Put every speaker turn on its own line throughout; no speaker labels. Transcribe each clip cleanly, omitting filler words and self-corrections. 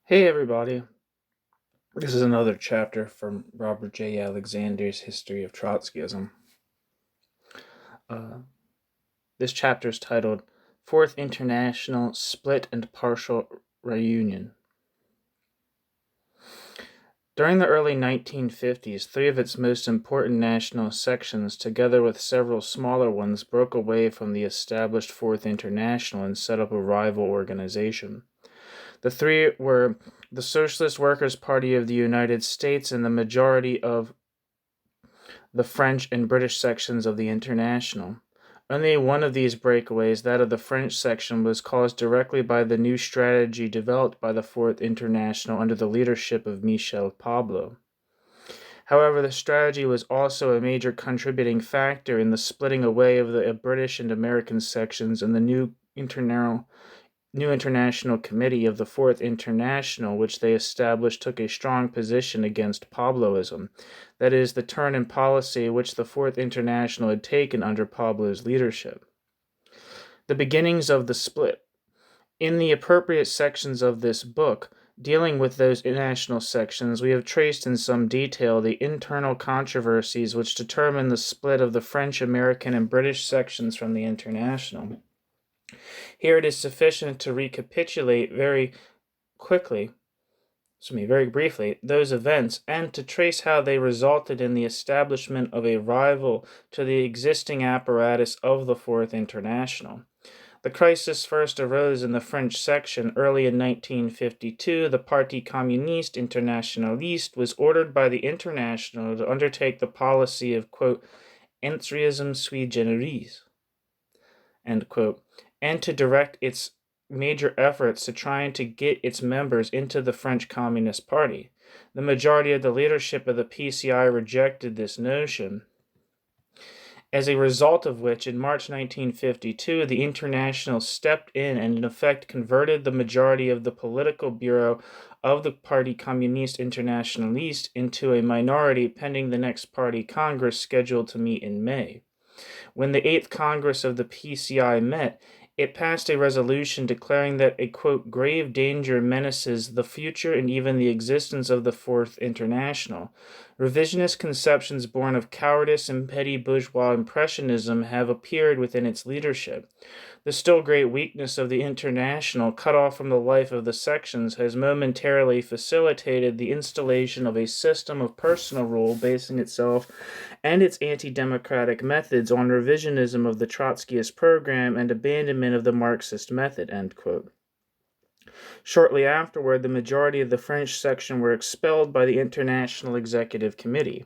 Hey everybody, this is another chapter from Robert J. Alexander's History of Trotskyism. This chapter is titled Fourth International Split and Partial Reunion. During the early 1950s, three of its most important national sections, together with several smaller ones, broke away from the established Fourth International and set up a rival organization. The three were the Socialist Workers Party of the United States and the majority of the French and British sections of the International. Only one of these breakaways, that of the French section, was caused directly by the new strategy developed by the Fourth International under the leadership of Michel Pablo. However, the strategy was also a major contributing factor in the splitting away of the British and American sections and the new International Committee of the Fourth International, which they established, took a strong position against Pabloism, that is, the turn in policy which the Fourth International had taken under Pablo's leadership. The beginnings of the split. In the appropriate sections of this book, dealing with those national sections, we have traced in some detail the internal controversies which determined the split of the French, American, and British sections from the International. Here it is sufficient to recapitulate very briefly, those events and to trace how they resulted in the establishment of a rival to the existing apparatus of the Fourth International. The crisis first arose in the French section. Early in 1952, the Parti Communiste Internationalist was ordered by the International to undertake the policy of, quote, entrism sui generis, end quote, and to direct its major efforts to trying to get its members into the French Communist Party. The majority of the leadership of the PCI rejected this notion, as a result of which, in March 1952, the International stepped in and in effect converted the majority of the political bureau of the Parti Communiste Internationalist into a minority pending the next party congress scheduled to meet in May. When the 8th Congress of the PCI met, it passed a resolution declaring that a, quote, grave danger menaces the future and even the existence of the Fourth International. Revisionist conceptions born of cowardice and petty bourgeois impressionism have appeared within its leadership. The still great weakness of the International, cut off from the life of the sections, has momentarily facilitated the installation of a system of personal rule basing itself and its anti-democratic methods on revisionism of the Trotskyist program and abandonment of the Marxist method, end quote. Shortly afterward, the majority of the French section were expelled by the International Executive Committee.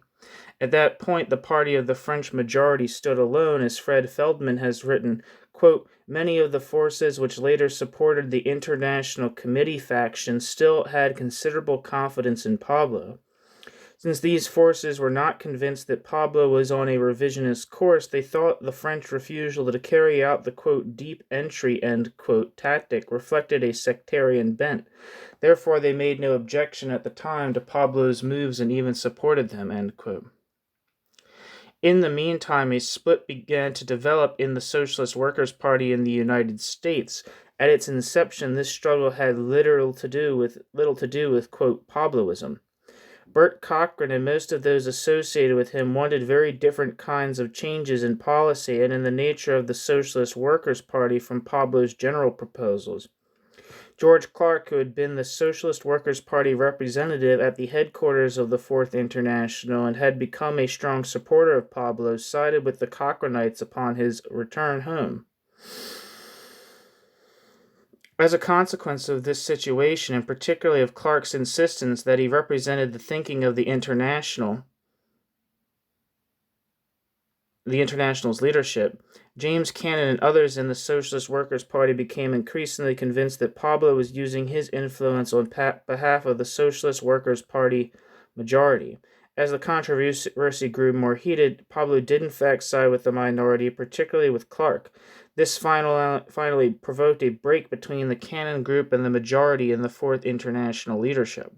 At that point, the party of the French majority stood alone, as Fred Feldman has written, quote, many of the forces which later supported the International Committee faction still had considerable confidence in Pablo. Since these forces were not convinced that Pablo was on a revisionist course, they thought the French refusal to carry out the, quote, deep entry, end quote, tactic reflected a sectarian bent. Therefore, they made no objection at the time to Pablo's moves and even supported them, end quote. In the meantime, a split began to develop in the Socialist Workers Party in the United States. At its inception, this struggle had little to do with, quote, Pabloism. Bert Cochran and most of those associated with him wanted very different kinds of changes in policy and in the nature of the Socialist Workers' Party from Pablo's general proposals. George Clark, who had been the Socialist Workers' Party representative at the headquarters of the Fourth International and had become a strong supporter of Pablo, sided with the Cochranites upon his return home. As a consequence of this situation, and particularly of Clark's insistence that he represented the thinking of the International's leadership, James Cannon and others in the Socialist Workers' Party became increasingly convinced that Pablo was using his influence on behalf of the Socialist Workers' Party majority. As the controversy grew more heated, Pablo did in fact side with the minority, particularly with Clark. This finally provoked a break between the Cannon group and the majority in the Fourth International leadership.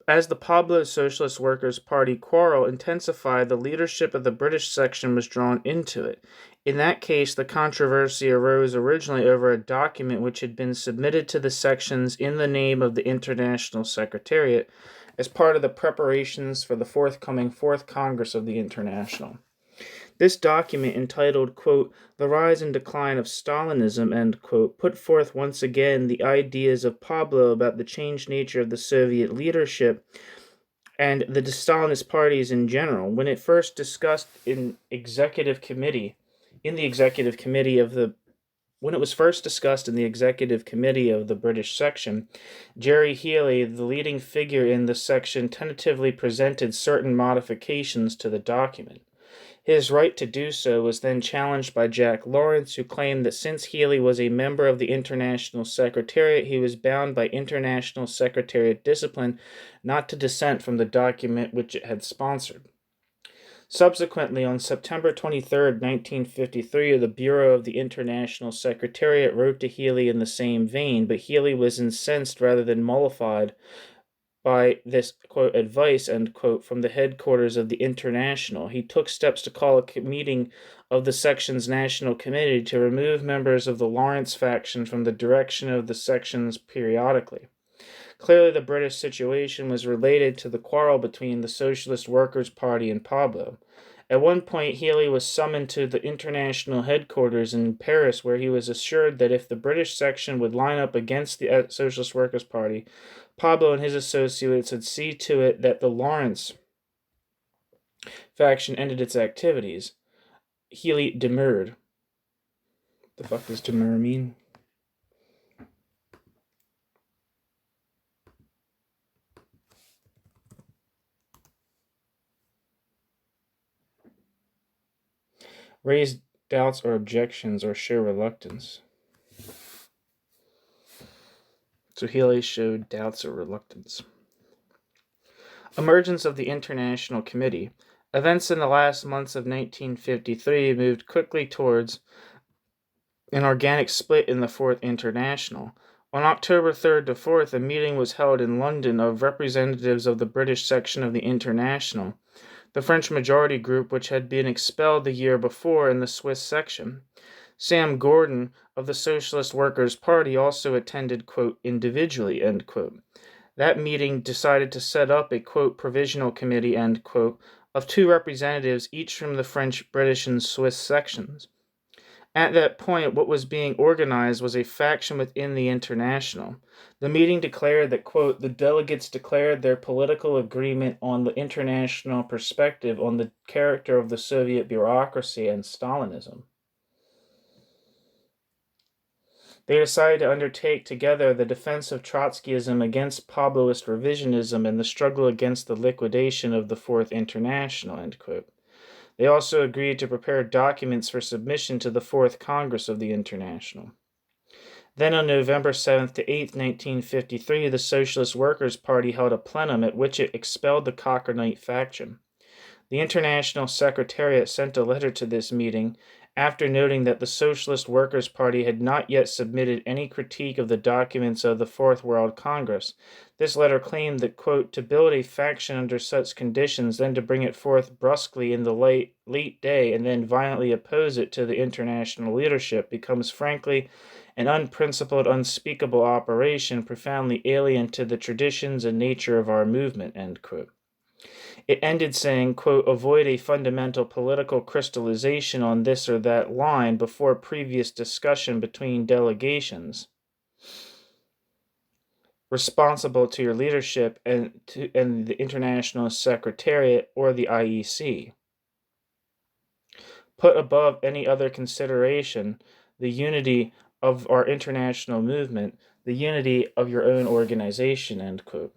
As the Pablo Socialist Workers' Party quarrel intensified, the leadership of the British section was drawn into it. In that case, the controversy arose originally over a document which had been submitted to the sections in the name of the International Secretariat as part of the preparations for the forthcoming Fourth Congress of the International. This document, entitled, quote, "The Rise and Decline of Stalinism," end quote, put forth once again the ideas of Pablo about the changed nature of the Soviet leadership and the Stalinist parties in general. When it first discussed in the executive committee of the British section, Gerry Healy, the leading figure in the section, tentatively presented certain modifications to the document. His right to do so was then challenged by Jack Lawrence, who claimed that since Healy was a member of the International Secretariat, he was bound by International Secretariat discipline not to dissent from the document which it had sponsored. Subsequently, on September 23, 1953, the Bureau of the International Secretariat wrote to Healy in the same vein, but Healy was incensed rather than mollified by this, quote, advice, end quote, from the headquarters of the International. He took steps to call a meeting of the section's national committee to remove members of the Lawrence faction from the direction of the sections periodically. Clearly, the British situation was related to the quarrel between the Socialist Workers Party and Pablo. At one point, Healy was summoned to the International headquarters in Paris, where he was assured that if the British section would line up against the Socialist Workers Party, Pablo and his associates would see to it that the Lawrence faction ended its activities. Healy demurred. The fuck does demur mean? Raise doubts or objections or show reluctance. So Healy showed doubts or reluctance. Emergence of the International Committee. Events in the last months of 1953 moved quickly towards an organic split in the Fourth International. On October 3rd to 4th, a meeting was held in London of representatives of the British section of the International, the French majority group which had been expelled the year before, in the Swiss section. Sam Gordon of the Socialist Workers Party also attended, quote, individually, end quote. That meeting decided to set up a, quote, provisional committee, end quote, of 2 representatives, each from the French, British, and Swiss sections. At that point, what was being organized was a faction within the International. The meeting declared that, quote, the delegates declared their political agreement on the international perspective on the character of the Soviet bureaucracy and Stalinism. They decided to undertake together the defense of Trotskyism against Pabloist revisionism and the struggle against the liquidation of the Fourth International, end quote. They also agreed to prepare documents for submission to the Fourth Congress of the International. Then on November 7th to 8th, 1953, the Socialist Workers Party held a plenum at which it expelled the Cockernite faction. The International Secretariat sent a letter to this meeting after noting that the Socialist Workers Party had not yet submitted any critique of the documents of the Fourth World Congress. This letter claimed that, quote, to build a faction under such conditions, then to bring it forth brusquely in the late day and then violently oppose it to the international leadership becomes frankly an unprincipled, unspeakable operation profoundly alien to the traditions and nature of our movement, end quote. It ended saying, quote, avoid a fundamental political crystallization on this or that line before previous discussion between delegations responsible to your leadership and the International Secretariat or the IEC. Put above any other consideration the unity of our international movement, the unity of your own organization, end quote.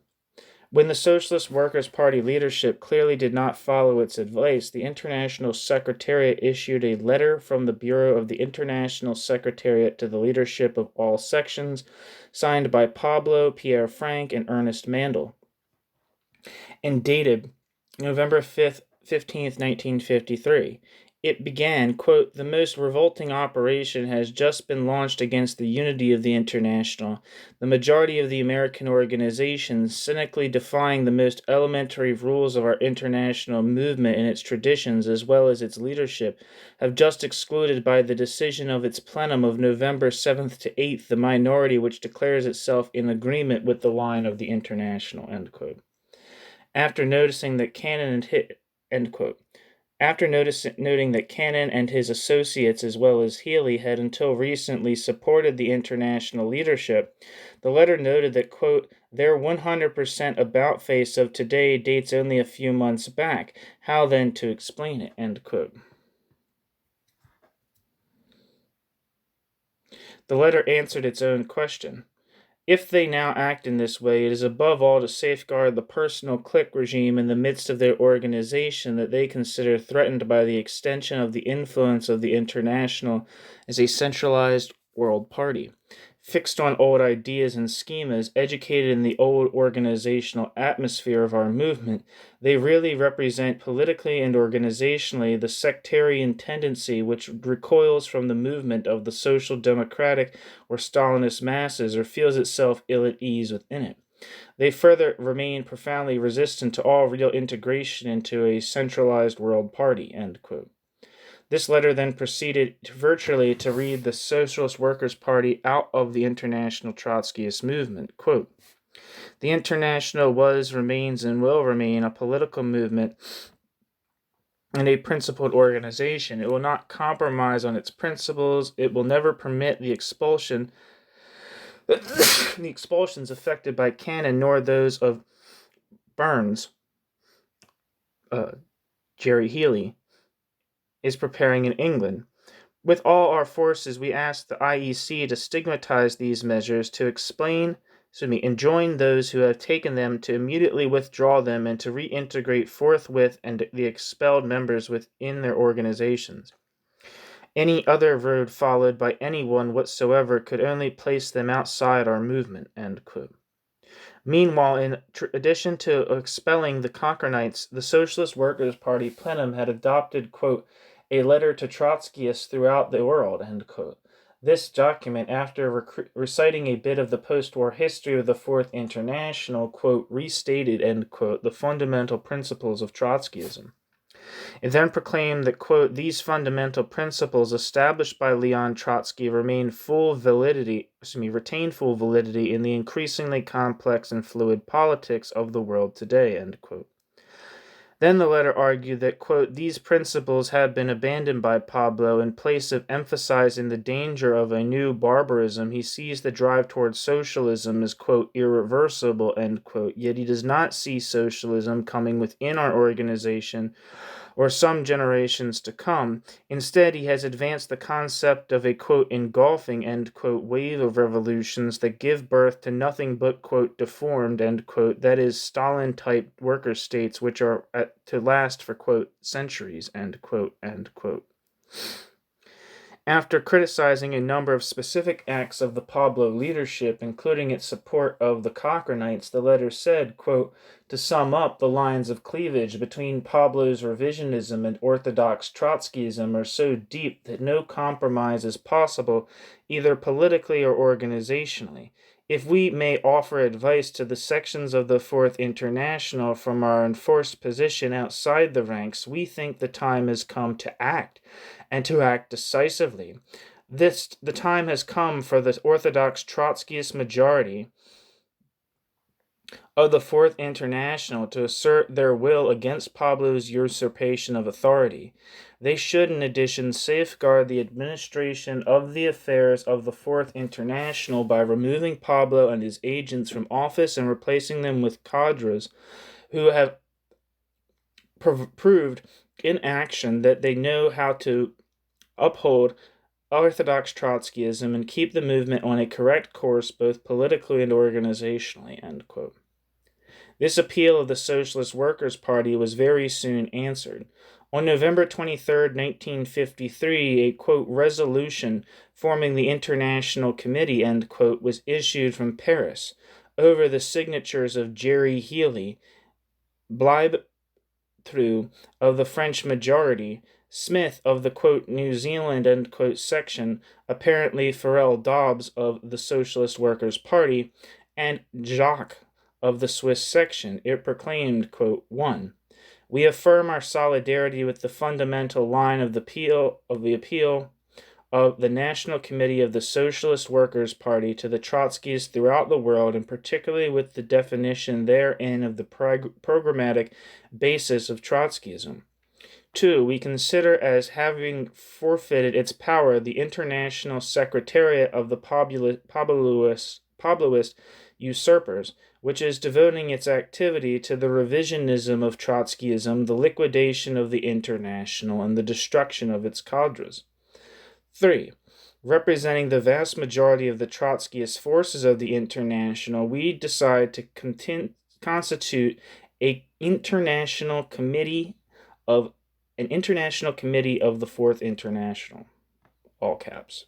When the Socialist Workers' Party leadership clearly did not follow its advice, the International Secretariat issued a letter from the Bureau of the International Secretariat to the leadership of all sections, signed by Pablo, Pierre Frank, and Ernest Mandel, and dated November 15th, 1953. it began, quote, "The most revolting operation has just been launched against the unity of the International. The majority of the American organizations, cynically defying the most elementary rules of our international movement and its traditions as well as its leadership, have just excluded by the decision of its plenum of November 7th to 8th the minority which declares itself in agreement with the line of the International," end quote. After noticing that Cannon end quote. After noting that Cannon and his associates, as well as Healy, had until recently supported the international leadership, the letter noted that, quote, "Their 100% about-face of today dates only a few months back. How then to explain it?" End quote. The letter answered its own question. If they now act in this way, it is above all to safeguard the personal clique regime in the midst of their organization that they consider threatened by the extension of the influence of the International as a centralized world party. Fixed on old ideas and schemas, educated in the old organizational atmosphere of our movement, they really represent politically and organizationally the sectarian tendency which recoils from the movement of the social democratic or Stalinist masses or feels itself ill at ease within it. They further remain profoundly resistant to all real integration into a centralized world party, end quote. This letter then proceeded virtually to read the Socialist Workers Party out of the International Trotskyist movement. Quote, "The International was, remains, and will remain a political movement and a principled organization. It will not compromise on its principles. It will never permit the expulsions effected by Cannon, nor those of Burns, Gerry Healy, is preparing in England. With all our forces, we ask the IEC to stigmatize these measures, to enjoin those who have taken them to immediately withdraw them and to reintegrate forthwith and the expelled members within their organizations. Any other road followed by anyone whatsoever could only place them outside our movement," end quote. Meanwhile, in addition to expelling the Cochranites, the Socialist Workers' Party plenum had adopted, quote, "a letter to Trotskyists throughout the world," end quote. This document, after reciting a bit of the post-war history of the Fourth International, quote, "restated," end quote, the fundamental principles of Trotskyism. It then proclaimed that, quote, "these fundamental principles established by Leon Trotsky retain full validity in the increasingly complex and fluid politics of the world today," end quote. Then the letter argued that, quote, "these principles have been abandoned by Pablo. In place of emphasizing the danger of a new barbarism, he sees the drive towards socialism as, quote, irreversible," end quote. Yet he does not see socialism coming within our organization or some generations to come. Instead, he has advanced the concept of a, quote, engulfing, end quote, wave of revolutions that give birth to nothing but, quote, deformed, end quote, that is, Stalin-type worker states which are to last for, quote, centuries, end quote, end quote. After criticizing a number of specific acts of the Pablo leadership, including its support of the Cochranites, the letter said, quote, "To sum up, the lines of cleavage between Pablo's revisionism and orthodox Trotskyism are so deep that no compromise is possible, either politically or organizationally. If we may offer advice to the sections of the Fourth International from our enforced position outside the ranks, we think the time has come to act, and to act decisively. The time has come for the orthodox Trotskyist majority of the Fourth International to assert their will against Pablo's usurpation of authority. They should, in addition, safeguard the administration of the affairs of the Fourth International by removing Pablo and his agents from office and replacing them with cadres who have proved in action that they know how to uphold orthodox Trotskyism and keep the movement on a correct course both politically and organizationally," end quote. This appeal of the Socialist Workers' Party was very soon answered. On November 23, 1953, a, quote, "resolution forming the International Committee," end quote, was issued from Paris over the signatures of Gerry, Healy, through of the French majority, Smith of the, quote, New Zealand, end quote, section, apparently Farrell Dobbs of the Socialist Workers' Party, and Jacques of the Swiss section, it proclaimed, quote, 1. We affirm our solidarity with the fundamental line of the appeal of the National Committee of the Socialist Workers' Party to the Trotskyists throughout the world, and particularly with the definition therein of the programmatic basis of Trotskyism. 2. We consider as having forfeited its power the International Secretariat of the Pabloist usurpers, which is devoting its activity to the revisionism of Trotskyism, the liquidation of the International, and the destruction of its cadres. 3. Representing the vast majority of the Trotskyist forces of the International, we decide to constitute an International Committee of the Fourth International. All caps.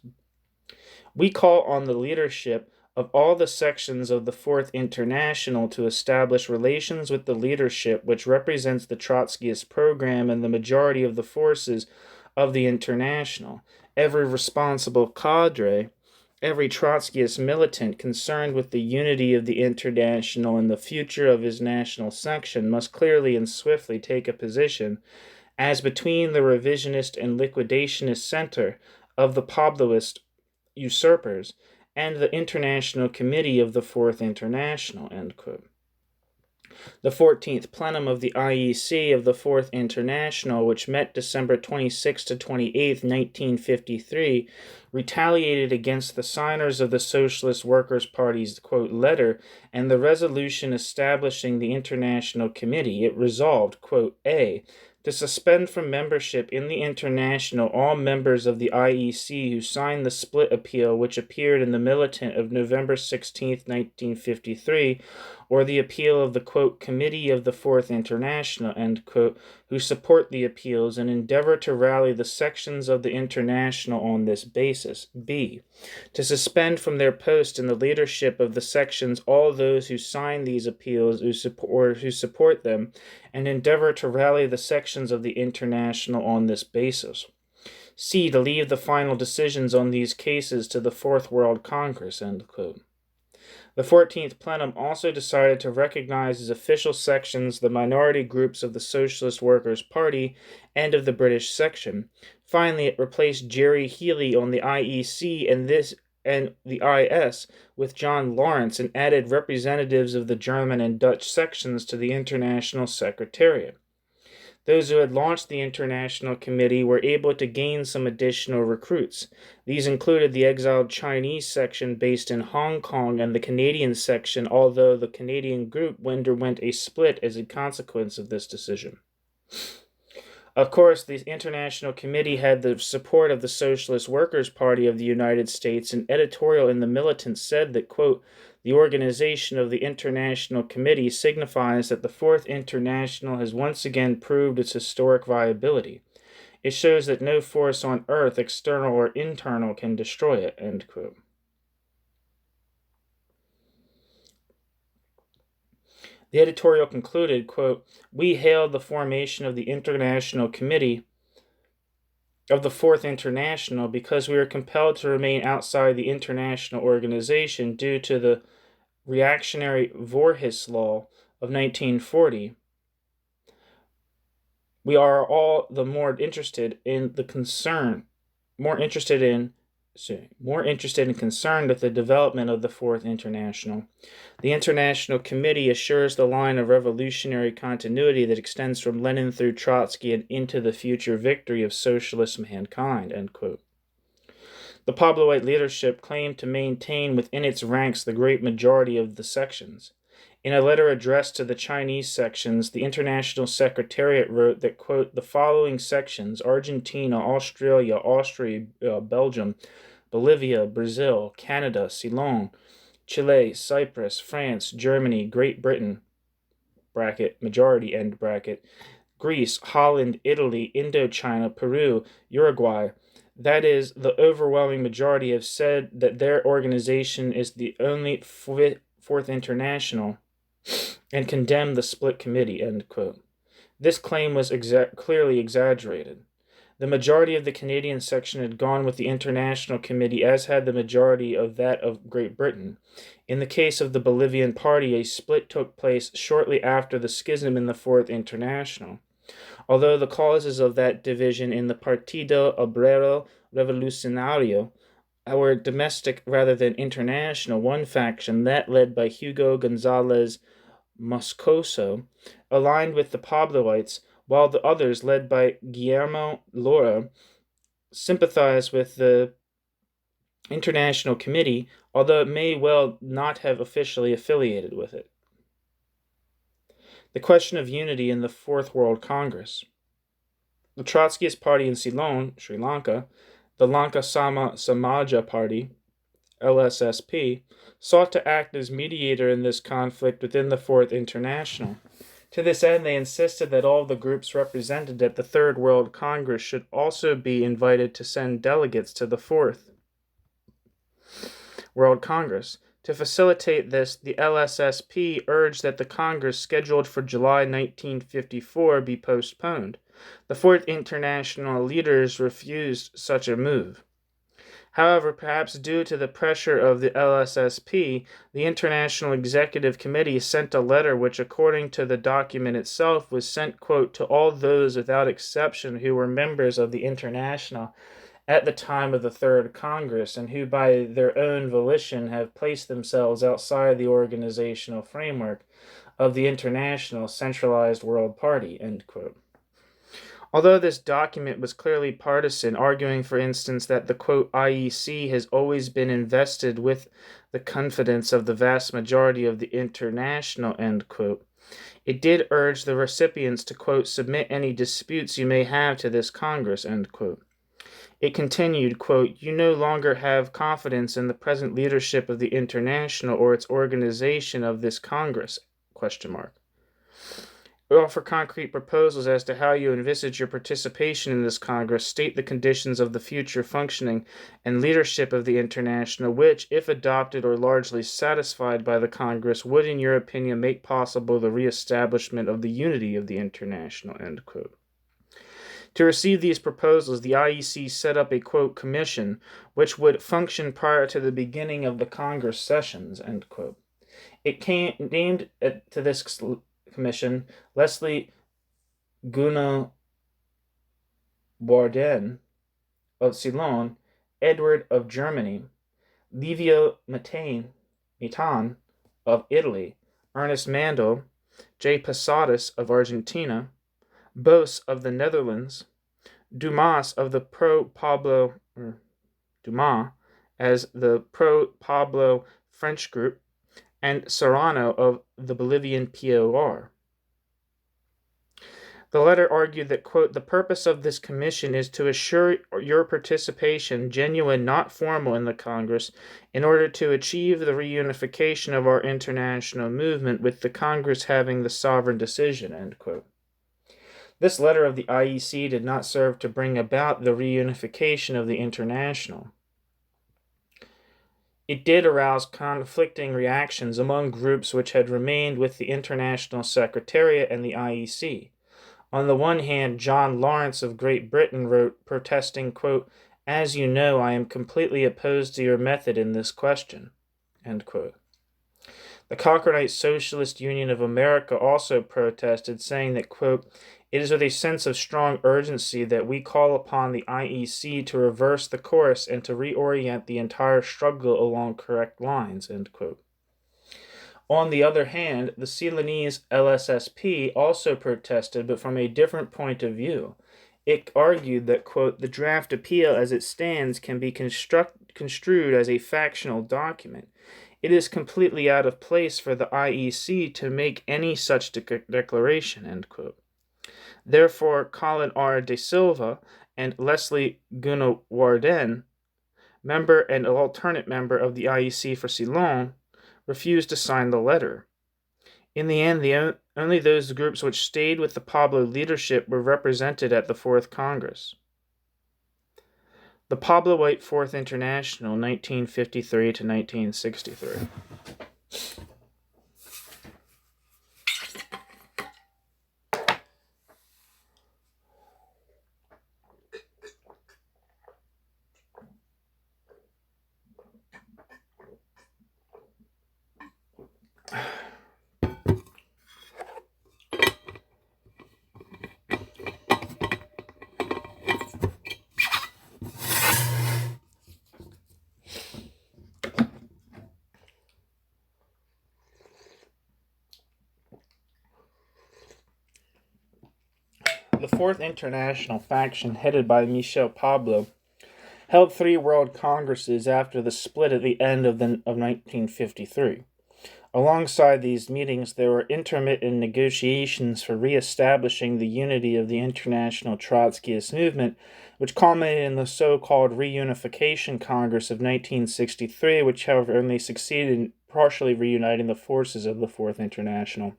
We call on the leadership of all the sections of the Fourth International to establish relations with the leadership which represents the Trotskyist program and the majority of the forces of the International. Every responsible cadre, every Trotskyist militant concerned with the unity of the International and the future of his national section must clearly and swiftly take a position as between the revisionist and liquidationist center of the Pabloist usurpers and the International Committee of the Fourth International, end quote. The 14th plenum of the IEC of the Fourth International, which met December 26 to 28, 1953, retaliated against the signers of the Socialist Workers' Party's, quote, letter and the resolution establishing the International Committee. It resolved, quote, A, to suspend from membership in the International all members of the IEC who signed the split appeal which appeared in the Militant of November 16, 1953, or the appeal of the, quote, Committee of the Fourth International, end quote, who support the appeals and endeavor to rally the sections of the International on this basis. B, to suspend from their post in the leadership of the sections all those who sign these appeals or who support them, and endeavor to rally the sections of the International on this basis. C, to leave the final decisions on these cases to the Fourth World Congress, end quote. The 14th plenum also decided to recognize as official sections the minority groups of the Socialist Workers' Party and of the British section. Finally, it replaced Gerry Healy on the IEC and the IS with John Lawrence and added representatives of the German and Dutch sections to the International Secretariat. Those who had launched the International Committee were able to gain some additional recruits. These included the exiled Chinese section based in Hong Kong and the Canadian section, although the Canadian group underwent a split as a consequence of this decision. Of course, the International Committee had the support of the Socialist Workers' Party of the United States. An editorial in the Militant said that, quote, the organization of the International Committee signifies that the Fourth International has once again proved its historic viability. It shows that no force on earth, external or internal, can destroy it, end quote. The editorial concluded, quote, we hailed the formation of the International Committee of the Fourth International because we were compelled to remain outside the international organization due to the reactionary Voorhis Law of 1940. We are all the more interested and concerned with the development of the Fourth International. The International Committee assures the line of revolutionary continuity that extends from Lenin through Trotsky and into the future victory of socialist mankind, end quote. The Pabloite leadership claimed to maintain within its ranks the great majority of the sections. In a letter addressed to the Chinese sections, the International Secretariat wrote that, quote, the following sections, Argentina, Australia, Austria, Belgium, Bolivia, Brazil, Canada, Ceylon, Chile, Cyprus, France, Germany, Great Britain, bracket, majority, end bracket, Greece, Holland, Italy, Indochina, Peru, Uruguay, that is, the overwhelming majority have said that their organization is the only Fourth International and condemn the split committee, end quote. This claim was clearly exaggerated. The majority of the Canadian section had gone with the International Committee, as had the majority of that of Great Britain. In the case of the Bolivian Party, a split took place shortly after the schism in the Fourth International. Although the causes of that division in the Partido Obrero Revolucionario were domestic rather than international, one faction, that led by Hugo Gonzalez Moscoso, aligned with the Pabloites, while the others, led by Guillermo Lora, sympathized with the International Committee, although it may well not have officially affiliated with it. The question of unity in the Fourth World Congress. The Trotskyist Party in Ceylon, Sri Lanka, the Lanka Samaja Party, LSSP, sought to act as mediator in this conflict within the Fourth International. To this end, they insisted that all the groups represented at the Third World Congress should also be invited to send delegates to the Fourth World Congress. To facilitate this, the LSSP urged that the Congress scheduled for July 1954 be postponed. The Fourth International leaders refused such a move. However, perhaps due to the pressure of the LSSP, the International Executive Committee sent a letter which, according to the document itself, was sent, quote, to all those without exception who were members of the International at the time of the Third Congress and who by their own volition have placed themselves outside the organizational framework of the International Centralized World Party, end quote. Although this document was clearly partisan, arguing, for instance, that the, quote, IEC has always been invested with the confidence of the vast majority of the International, end quote, it did urge the recipients to, quote, submit any disputes you may have to this Congress, end quote. It continued, quote, you no longer have confidence in the present leadership of the International or its organization of this Congress, question mark. We offer concrete proposals as to how you envisage your participation in this Congress, state the conditions of the future functioning and leadership of the International, which, if adopted or largely satisfied by the Congress, would, in your opinion, make possible the reestablishment of the unity of the International, end quote. To receive these proposals, the IEC set up a, quote, commission, which would function prior to the beginning of the Congress sessions, end quote. It named to this commission Leslie Gunnar Bourdain of Ceylon, Edward of Germany, Livio Maitan of Italy, Ernest Mandel, J. Posadas of Argentina, Bos of the Netherlands, Dumas of the Dumas as the pro-Pablo French group, and Serrano of the Bolivian POR. The letter argued that, quote, the purpose of this commission is to assure your participation, genuine, not formal, in the Congress, in order to achieve the reunification of our international movement with the Congress having the sovereign decision, end quote. This letter of the IEC did not serve to bring about the reunification of the International. It did arouse conflicting reactions among groups which had remained with the International Secretariat and the IEC. On the one hand, John Lawrence of Great Britain wrote, protesting, quote, as you know, I am completely opposed to your method in this question, end quote. The Cochranite Socialist Union of America also protested, saying that, quote, it is with a sense of strong urgency that we call upon the IEC to reverse the course and to reorient the entire struggle along correct lines, end quote. On the other hand, the Ceylonese LSSP also protested, but from a different point of view. It argued that, quote, the draft appeal as it stands can be construed as a factional document. It is completely out of place for the IEC to make any such declaration, end quote. Therefore, Colin R. De Silva and Leslie Gunnar member and alternate member of the IEC for Ceylon, refused to sign the letter. In the end, only those groups which stayed with the Pablo leadership were represented at the Fourth Congress. The Pabloite Fourth International, 1953 to 1963. The Fourth International faction, headed by Michel Pablo, held 3 world congresses after the split at the end of 1953. Alongside these meetings, there were intermittent negotiations for re-establishing the unity of the international Trotskyist movement, which culminated in the so-called Reunification Congress of 1963, which however only succeeded in partially reuniting the forces of the Fourth International.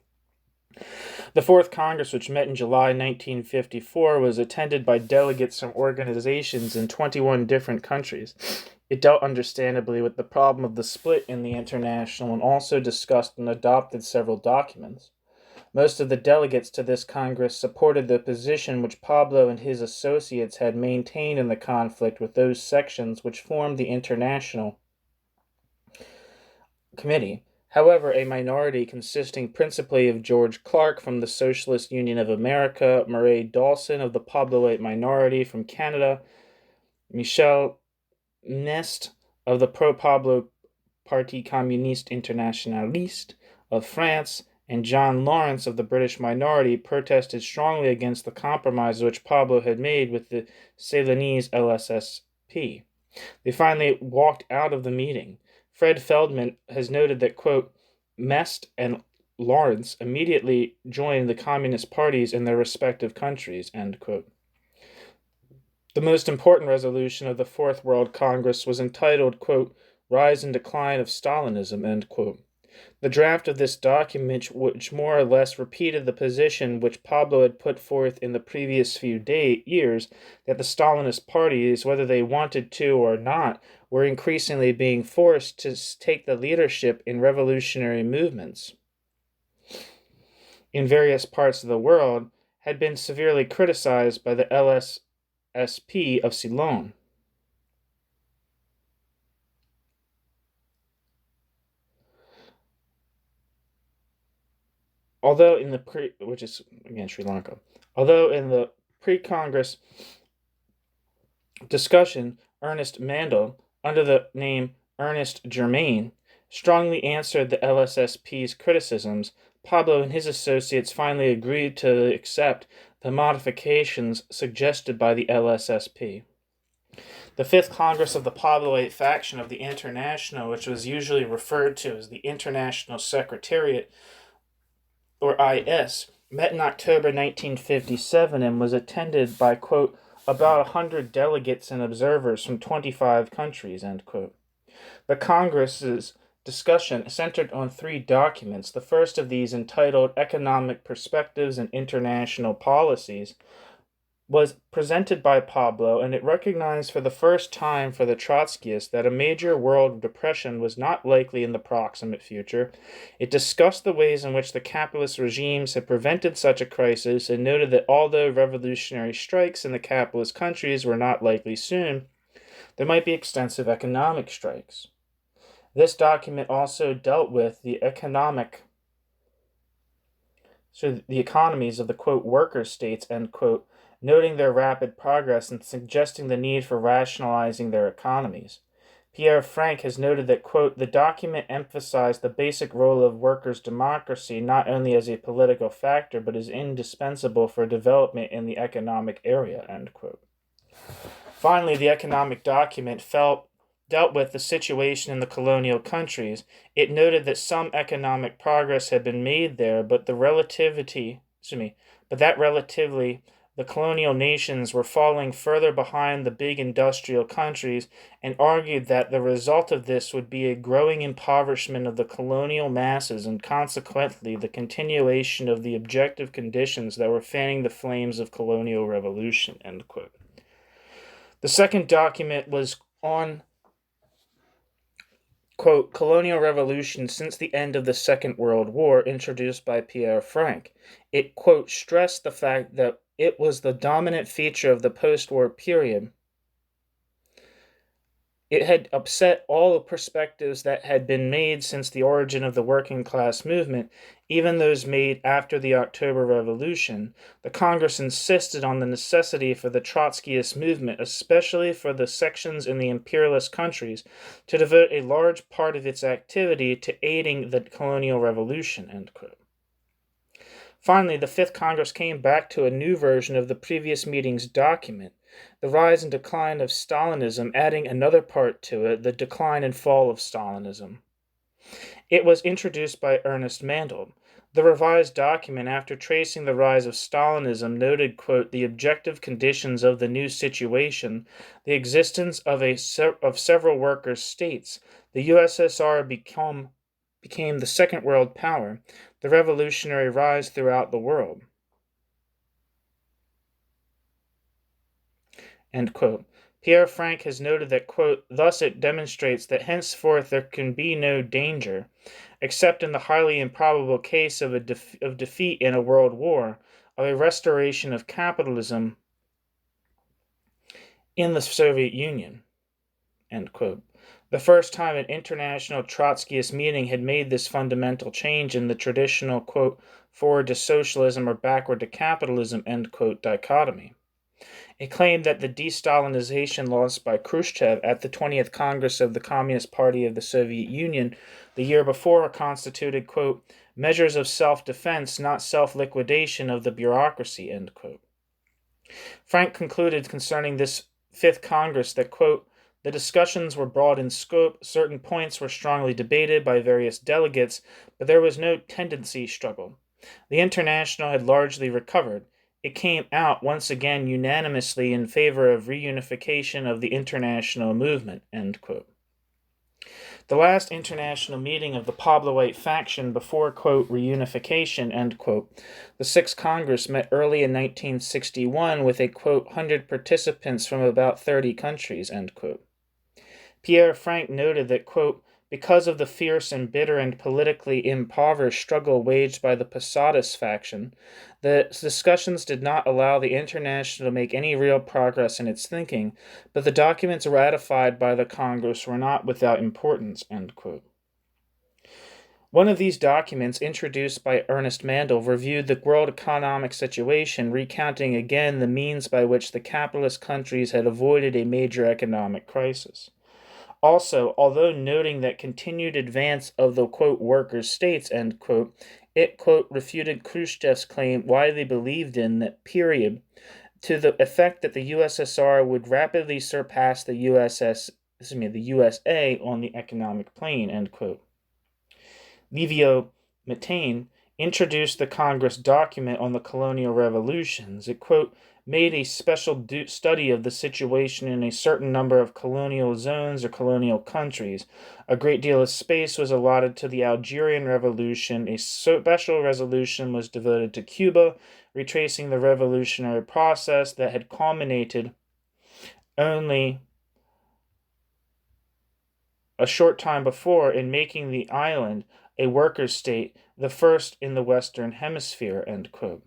The Fourth Congress, which met in July 1954, was attended by delegates from organizations in 21 different countries. It dealt understandably with the problem of the split in the International and also discussed and adopted several documents. Most of the delegates to this Congress supported the position which Pablo and his associates had maintained in the conflict with those sections which formed the International Committee. However, a minority consisting principally of George Clark from the Socialist Union of America, Murray Dawson of the Pabloite minority from Canada, Michel Nest of the pro-Pablo Parti Communiste Internationalist of France, and John Lawrence of the British minority protested strongly against the compromise which Pablo had made with the Stalinist LSSP. They finally walked out of the meeting. Fred Feldman has noted that, quote, Mest and Lawrence immediately joined the communist parties in their respective countries, end quote. The most important resolution of the Fourth World Congress was entitled, quote, Rise and Decline of Stalinism, end quote. The draft of this document, which more or less repeated the position which Pablo had put forth in the previous few years, that the Stalinist parties, whether they wanted to or not, were increasingly being forced to take the leadership in revolutionary movements in various parts of the world, had been severely criticized by the LSSP of Ceylon. Although in the Sri Lanka. Although in the pre-Congress discussion, Ernest Mandel, under the name Ernest Germain, strongly answered the LSSP's criticisms, Pablo and his associates finally agreed to accept the modifications suggested by the LSSP. The Fifth Congress of the Pabloite faction of the International, which was usually referred to as the International Secretariat, or IS, met in October 1957 and was attended by, quote, about 100 delegates and observers from 25 countries, end quote. The Congress's discussion centered on 3 documents. The first of these, entitled Economic Perspectives and International Policies, was presented by Pablo, and it recognized for the first time for the Trotskyists that a major world depression was not likely in the proximate future. It discussed the ways in which the capitalist regimes had prevented such a crisis and noted that although revolutionary strikes in the capitalist countries were not likely soon, there might be extensive economic strikes. This document also dealt with the economies of the, quote, worker states, end quote, noting their rapid progress and suggesting the need for rationalizing their economies. Pierre has noted that, quote, the document emphasized the basic role of workers' democracy not only as a political factor but as indispensable for development in the economic area, end quote. Finally, the economic document dealt with the situation in the colonial countries. It noted that some economic progress had been made there, but that relatively the colonial nations were falling further behind the big industrial countries, and argued that the result of this would be a growing impoverishment of the colonial masses and consequently the continuation of the objective conditions that were fanning the flames of colonial revolution, end quote. The second document was on, quote, colonial revolution since the end of the Second World War, introduced by Pierre. It, quote, stressed the fact that it was the dominant feature of the post-war period. It had upset all the perspectives that had been made since the origin of the working class movement, even those made after the October Revolution. The Congress insisted on the necessity for the Trotskyist movement, especially for the sections in the imperialist countries, to devote a large part of its activity to aiding the colonial revolution, end quote. Finally, the Fifth Congress came back to a new version of the previous meeting's document, the rise and decline of Stalinism, adding another part to it, the decline and fall of Stalinism. It was introduced by Ernest Mandel. The revised document, after tracing the rise of Stalinism, noted, quote, the objective conditions of the new situation, the existence of several workers' states, the USSR became the second world power, the revolutionary rise throughout the world. End quote. Pierre Frank has noted that, quote, thus it demonstrates that henceforth there can be no danger, except in the highly improbable case of defeat in a world war, of a restoration of capitalism in the Soviet Union. End quote. The first time an international Trotskyist meeting had made this fundamental change in the traditional, quote, forward to socialism or backward to capitalism, end quote, dichotomy. It claimed that the de-Stalinization launched by Khrushchev at the 20th Congress of the Communist Party of the Soviet Union the year before constituted, quote, measures of self-defense, not self-liquidation of the bureaucracy, end quote. Frank concluded concerning this Fifth Congress that, quote, the discussions were broad in scope, certain points were strongly debated by various delegates, but there was no tendency struggle. The International had largely recovered. It came out once again unanimously in favor of reunification of the international movement, end quote. The last international meeting of the Pabloite faction before, quote, reunification, end quote, the Sixth Congress met early in 1961 with a, quote, 100 participants from about 30 countries, end quote. Pierre Frank noted that, quote, because of the fierce and bitter and politically impoverished struggle waged by the Posadist faction, the discussions did not allow the International to make any real progress in its thinking, but the documents ratified by the Congress were not without importance, end quote. One of these documents, introduced by Ernest Mandel, reviewed the world economic situation, recounting again the means by which the capitalist countries had avoided a major economic crisis. Also, although noting that continued advance of the, quote, workers' states, end quote, it, quote, refuted Khrushchev's claim, widely believed in, that period, to the effect that the USSR would rapidly surpass the USA on the economic plane, end quote. Livio Matain introduced the Congress document on the colonial revolutions. It, quote, made a special study of the situation in a certain number of colonial zones or colonial countries. A great deal of space was allotted to the Algerian Revolution. A special resolution was devoted to Cuba, retracing the revolutionary process that had culminated only a short time before in making the island a workers' state, the first in the Western Hemisphere, end quote.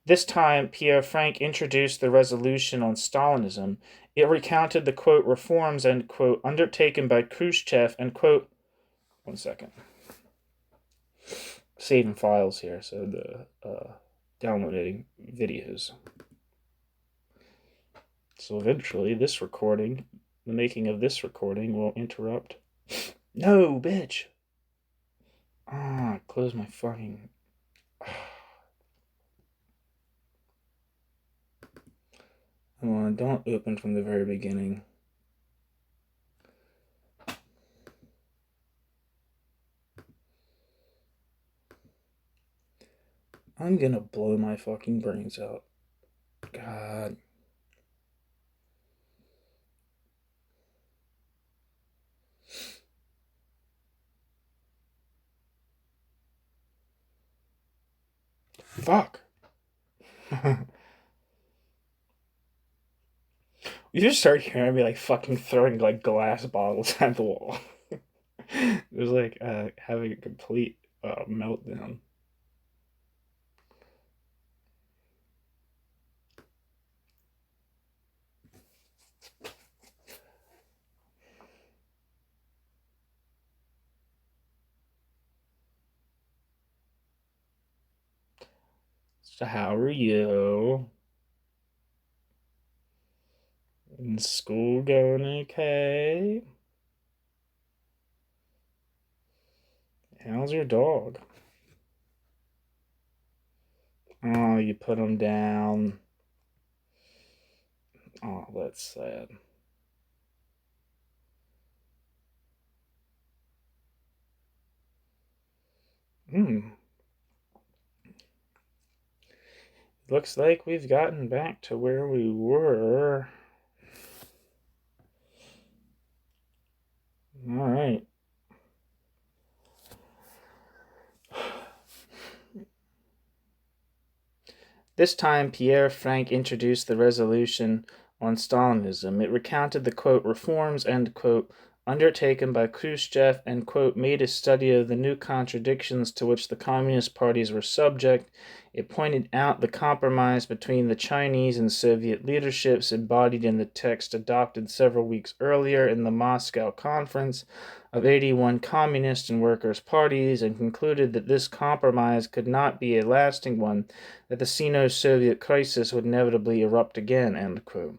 This time, Pierre Frank introduced the resolution on Stalinism. It recounted the, quote, reforms, end quote, undertaken by Khrushchev, and, quote, one second. Saving files here, so the downloading videos. So eventually, this recording, the making of this recording, will interrupt. No, bitch! Close my fucking... Come on, don't open from the very beginning. I'm gonna blow my fucking brains out. God. Fuck. You just start hearing me like fucking throwing like glass bottles at the wall. It was like having a complete meltdown. So how are you? Is school going okay? How's your dog? Oh, you put them down. Oh, that's sad. Looks like we've gotten back to where we were. All right. This time, Pierre Frank introduced the resolution on Stalinism. It recounted the, quote, reforms, end quote, undertaken by Khrushchev and, quote, made a study of the new contradictions to which the communist parties were subject. It pointed out the compromise between the Chinese and Soviet leaderships embodied in the text adopted several weeks earlier in the Moscow Conference of 81 communist and workers' parties, and concluded that this compromise could not be a lasting one, that the Sino-Soviet crisis would inevitably erupt again, end quote.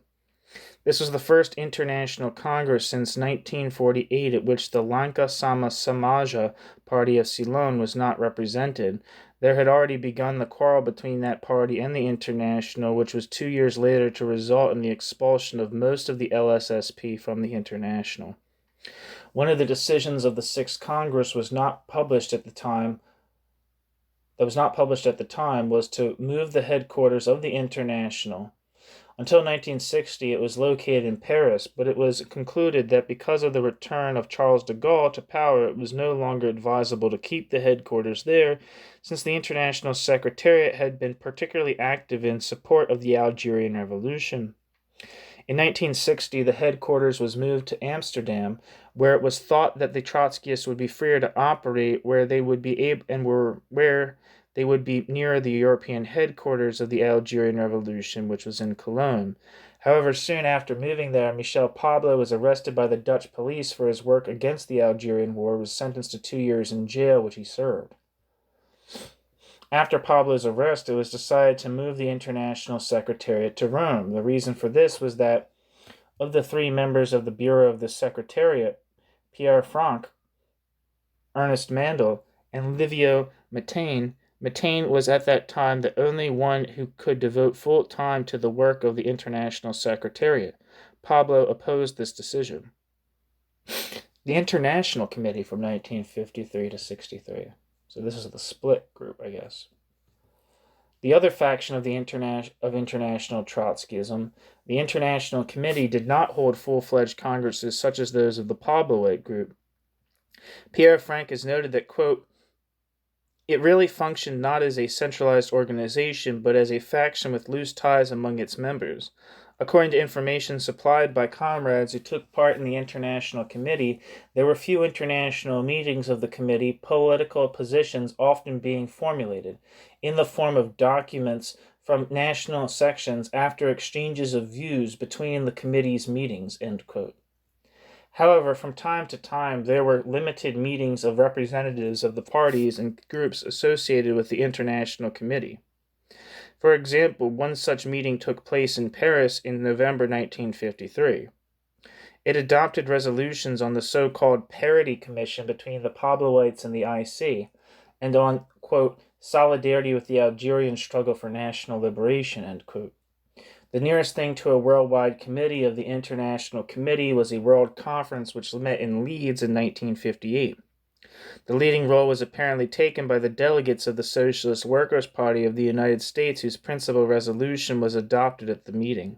This was the first international congress since 1948 at which the Lanka Sama Samaja party of Ceylon was not represented. There had already begun the quarrel between that party and the International, which was 2 years later to result in the expulsion of most of the LSSP from the International. One of the decisions of the Sixth Congress was not published at the time was to move the headquarters of the International. Until 1960, it was located in Paris, but it was concluded that because of the return of Charles de Gaulle to power, it was no longer advisable to keep the headquarters there, since the International Secretariat had been particularly active in support of the Algerian Revolution. In 1960, the headquarters was moved to Amsterdam, where it was thought that the Trotskyists would be freer to operate, where they would be nearer the European headquarters of the Algerian Revolution, which was in Cologne. However, soon after moving there, Michel Pablo was arrested by the Dutch police for his work against the Algerian War, was sentenced to 2 years in jail, which he served. After Pablo's arrest, it was decided to move the International Secretariat to Rome. The reason for this was that of the 3 members of the Bureau of the Secretariat, Pierre Frank, Ernest Mandel, and Livio Matain was at that time the only one who could devote full time to the work of the International Secretariat. Pablo opposed this decision. The International Committee from 1953 to 63. So this is the split group, I guess. The other faction of the international Trotskyism, the International Committee, did not hold full-fledged congresses such as those of the Pabloite group. Pierre Frank has noted that, quote, it really functioned not as a centralized organization, but as a faction with loose ties among its members. According to information supplied by comrades who took part in the International Committee, there were few international meetings of the committee, political positions often being formulated in the form of documents from national sections after exchanges of views between the committee's meetings, end quote. However, from time to time, there were limited meetings of representatives of the parties and groups associated with the International Committee. For example, one such meeting took place in Paris in November 1953. It adopted resolutions on the so-called parity commission between the Pabloites and the IC, and on, quote, solidarity with the Algerian struggle for national liberation, end quote. The nearest thing to a worldwide committee of the International Committee was a World Conference which met in Leeds in 1958. The leading role was apparently taken by the delegates of the Socialist Workers Party of the United States, whose principal resolution was adopted at the meeting.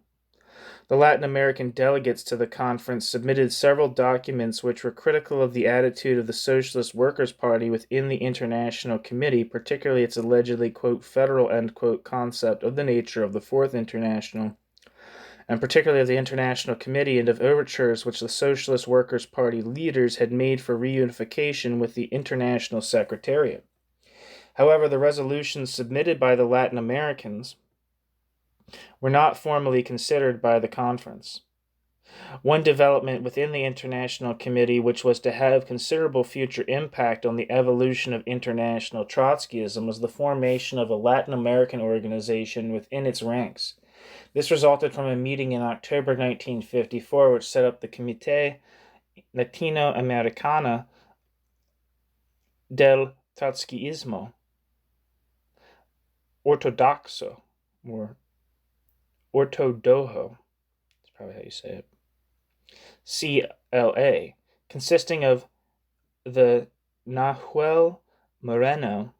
The Latin American delegates to the conference submitted several documents which were critical of the attitude of the Socialist Workers Party within the International Committee, particularly its allegedly, quote, federal, end quote, concept of the nature of the Fourth International, and particularly of the International Committee, and of overtures which the Socialist Workers' Party leaders had made for reunification with the International Secretariat. However, the resolutions submitted by the Latin Americans were not formally considered by the conference. One development within the International Committee, which was to have considerable future impact on the evolution of international Trotskyism, was the formation of a Latin American organization within its ranks. This resulted from a meeting in October 1954, which set up the Comité Latinoamericano del Trotskyismo. ortodoxo, or ortodoho, that's probably how you say it, CLA, consisting of Nahuel Moreno,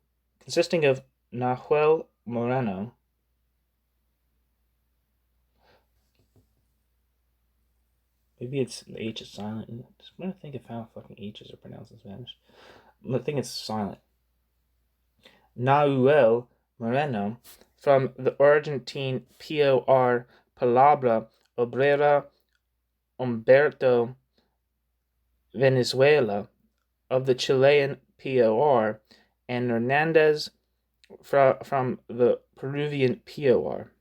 maybe it's the H is silent. I'm trying to think of how fucking H's are pronounced in Spanish. I think it's silent. Nahuel Moreno, from the Argentine POR Palabra Obrera Humberto Venezuela, of the Chilean POR, and Hernandez from the Peruvian POR.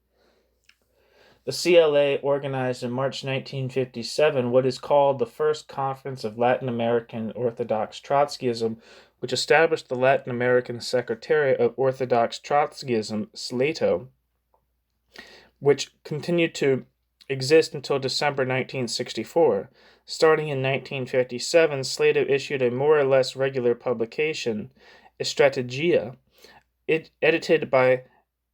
The CLA organized in March 1957 what is called the First Conference of Latin American Orthodox Trotskyism, which established the Latin American Secretariat of Orthodox Trotskyism, SLATO, which continued to exist until December 1964. Starting in 1957, SLATO issued a more or less regular publication, Estrategia, edited by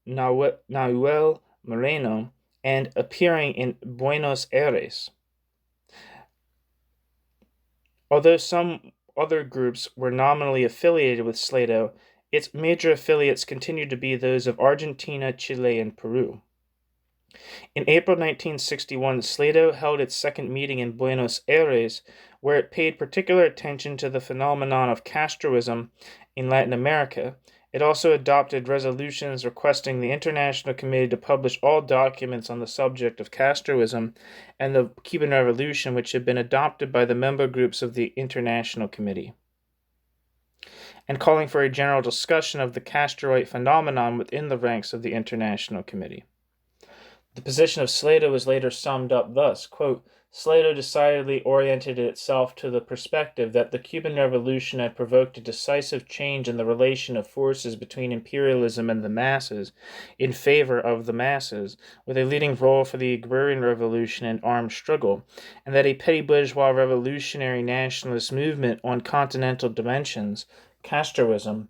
Nahuel Moreno, and appearing in Buenos Aires. Although some other groups were nominally affiliated with SLATO, its major affiliates continued to be those of Argentina, Chile, and Peru. In April 1961, SLATO held its second meeting in Buenos Aires, where it paid particular attention to the phenomenon of Castroism in Latin America. It also adopted resolutions requesting the International Committee to publish all documents on the subject of Castroism and the Cuban Revolution, which had been adopted by the member groups of the International Committee, and calling for a general discussion of the Castroite phenomenon within the ranks of the International Committee. The position of SLATO was later summed up thus, quote, SLATO decidedly oriented itself to the perspective that the Cuban Revolution had provoked a decisive change in the relation of forces between imperialism and the masses in favor of the masses, with a leading role for the agrarian revolution and armed struggle, and that a petty bourgeois revolutionary nationalist movement on continental dimensions, Castroism,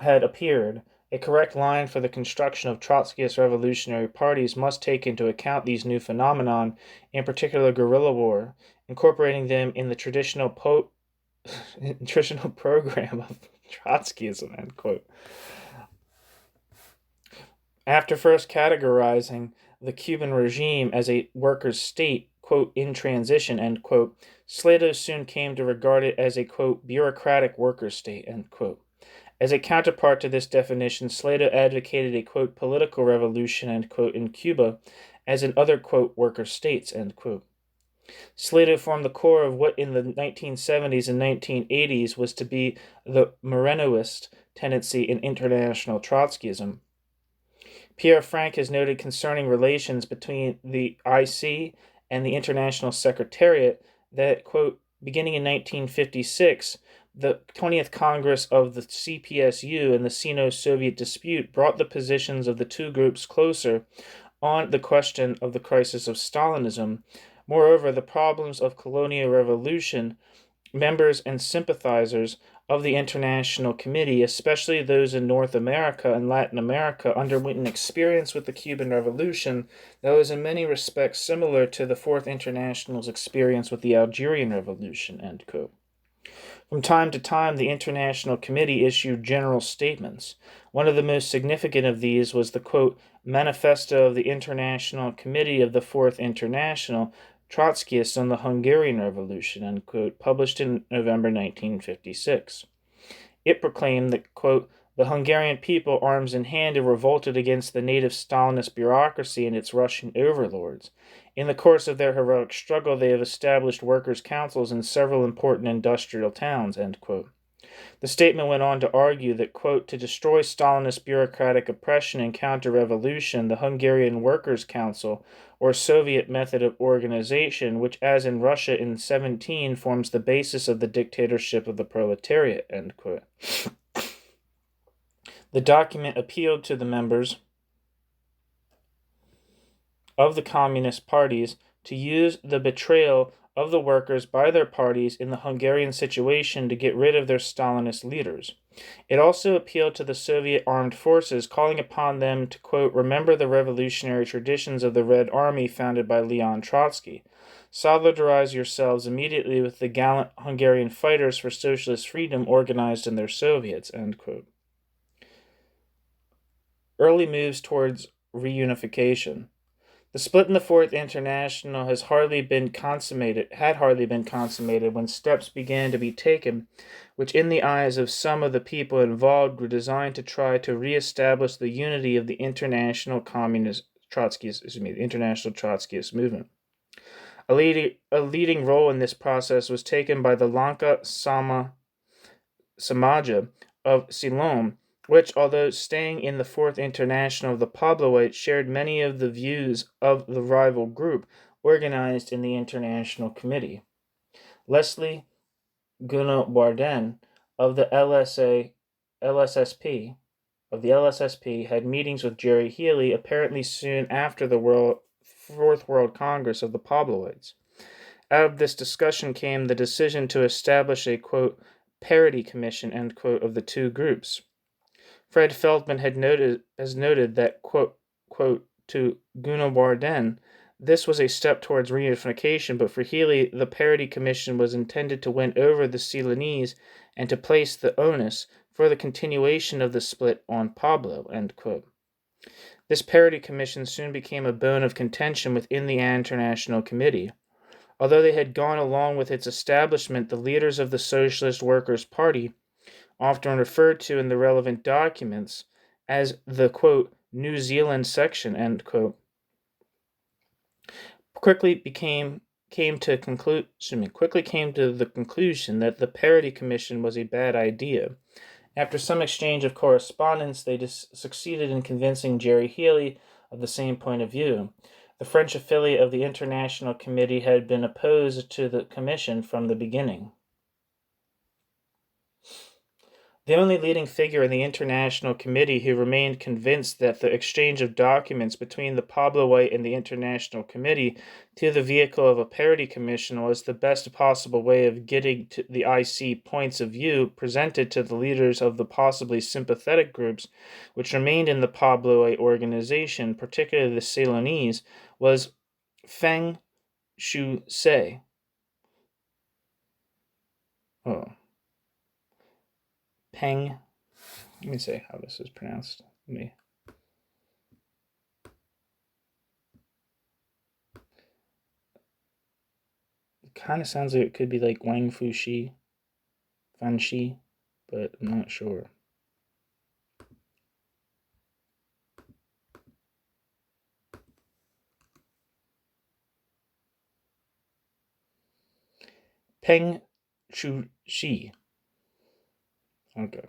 had appeared. A correct line for the construction of Trotskyist revolutionary parties must take into account these new phenomenon, in particular guerrilla war, incorporating them in the traditional program of Trotskyism, end quote. After first categorizing the Cuban regime as a workers' state, quote, in transition, end quote, SLATO soon came to regard it as a, quote, bureaucratic workers' state, end quote. As a counterpart to this definition, SLATO advocated a, quote, political revolution, end quote, in Cuba, as in other, quote, worker states, end quote. SLATO formed the core of what in the 1970s and 1980s was to be the Morenoist tendency in international Trotskyism. Pierre Frank has noted concerning relations between the IC and the International Secretariat that, quote, beginning in 1956, the 20th Congress of the CPSU and the Sino-Soviet dispute brought the positions of the two groups closer on the question of the crisis of Stalinism. Moreover, the problems of colonial revolution, members and sympathizers of the International Committee, especially those in North America and Latin America, underwent an experience with the Cuban Revolution that was in many respects similar to the Fourth International's experience with the Algerian Revolution, end quote. From time to time, the International Committee issued general statements. One of the most significant of these was the, quote, Manifesto of the International Committee of the Fourth International, Trotskyists on the Hungarian Revolution, end quote, published in November 1956. It proclaimed that, quote, the Hungarian people, arms in hand, have revolted against the native Stalinist bureaucracy and its Russian overlords. In the course of their heroic struggle, they have established workers' councils in several important industrial towns, end quote. The statement went on to argue that, quote, to destroy Stalinist bureaucratic oppression and counter-revolution, the Hungarian Workers' Council, or Soviet method of organization, which, as in Russia in 17, forms the basis of the dictatorship of the proletariat, end quote. The document appealed to the members of the communist parties to use the betrayal of the workers by their parties in the Hungarian situation to get rid of their Stalinist leaders. It also appealed to the Soviet armed forces, calling upon them to, quote, remember the revolutionary traditions of the Red Army founded by Leon Trotsky. Solidarize yourselves immediately with the gallant Hungarian fighters for socialist freedom organized in their Soviets, end quote. Early moves towards reunification. The split in the Fourth International had hardly been consummated when steps began to be taken, which in the eyes of some of the people involved were designed to try to re-establish the unity of the International Trotskyist movement. A leading role in this process was taken by the Lanka Samaja of Ceylon, which, although staying in the Fourth International of the Pabloite, shared many of the views of the rival group organized in the International Committee. Leslie Gunawardene of the LSSP had meetings with Gerry Healy apparently soon after the Fourth World Congress of the Pabloites. Out of this discussion came the decision to establish a, quote, parity commission, end quote, of the two groups. Fred Feldman has noted that, quote, to Gunawardene, this was a step towards reunification, but for Healy, the parity commission was intended to win over the Ceylonese and to place the onus for the continuation of the split on Pablo, end quote. This parity commission soon became a bone of contention within the International Committee. Although they had gone along with its establishment, the leaders of the Socialist Workers Party, often referred to in the relevant documents as the, quote, New Zealand section, end quote, quickly came to the conclusion that the parity commission was a bad idea. After some exchange of correspondence, they succeeded in convincing Gerry Healy of the same point of view. The French affiliate of the International Committee had been opposed to the commission from the beginning. The only leading figure in the International Committee who remained convinced that the exchange of documents between the Pabloite and the International Committee through the vehicle of a parity commission was the best possible way of getting to the IC points of view presented to the leaders of the possibly sympathetic groups which remained in the Pabloite organization, particularly the Ceylonese, was Feng Shui. Let me say how this is pronounced. It kind of sounds like it could be like Wang Fu Shi, Fan Shi, but I'm not sure. Peng Shui. Okay.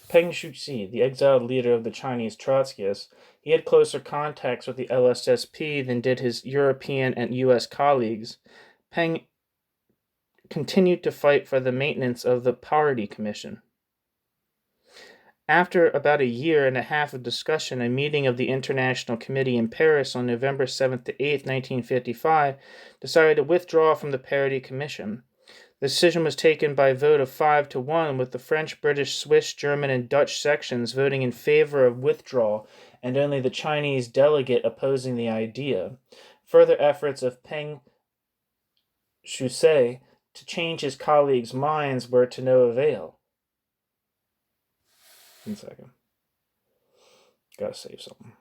Peng Shui, the exiled leader of the Chinese Trotskyists, he had closer contacts with the LSSP than did his European and U.S. colleagues. Peng continued to fight for the maintenance of the Parity Commission. After about a year and a half of discussion, a meeting of the International Committee in Paris on November 7th to 8th, 1955, decided to withdraw from the Parity Commission. The decision was taken by a vote of 5-1, with the French, British, Swiss, German, and Dutch sections voting in favor of withdrawal, and only the Chinese delegate opposing the idea. Further efforts of Peng Shui to change his colleagues' minds were to no avail. 1 second. Gotta save something.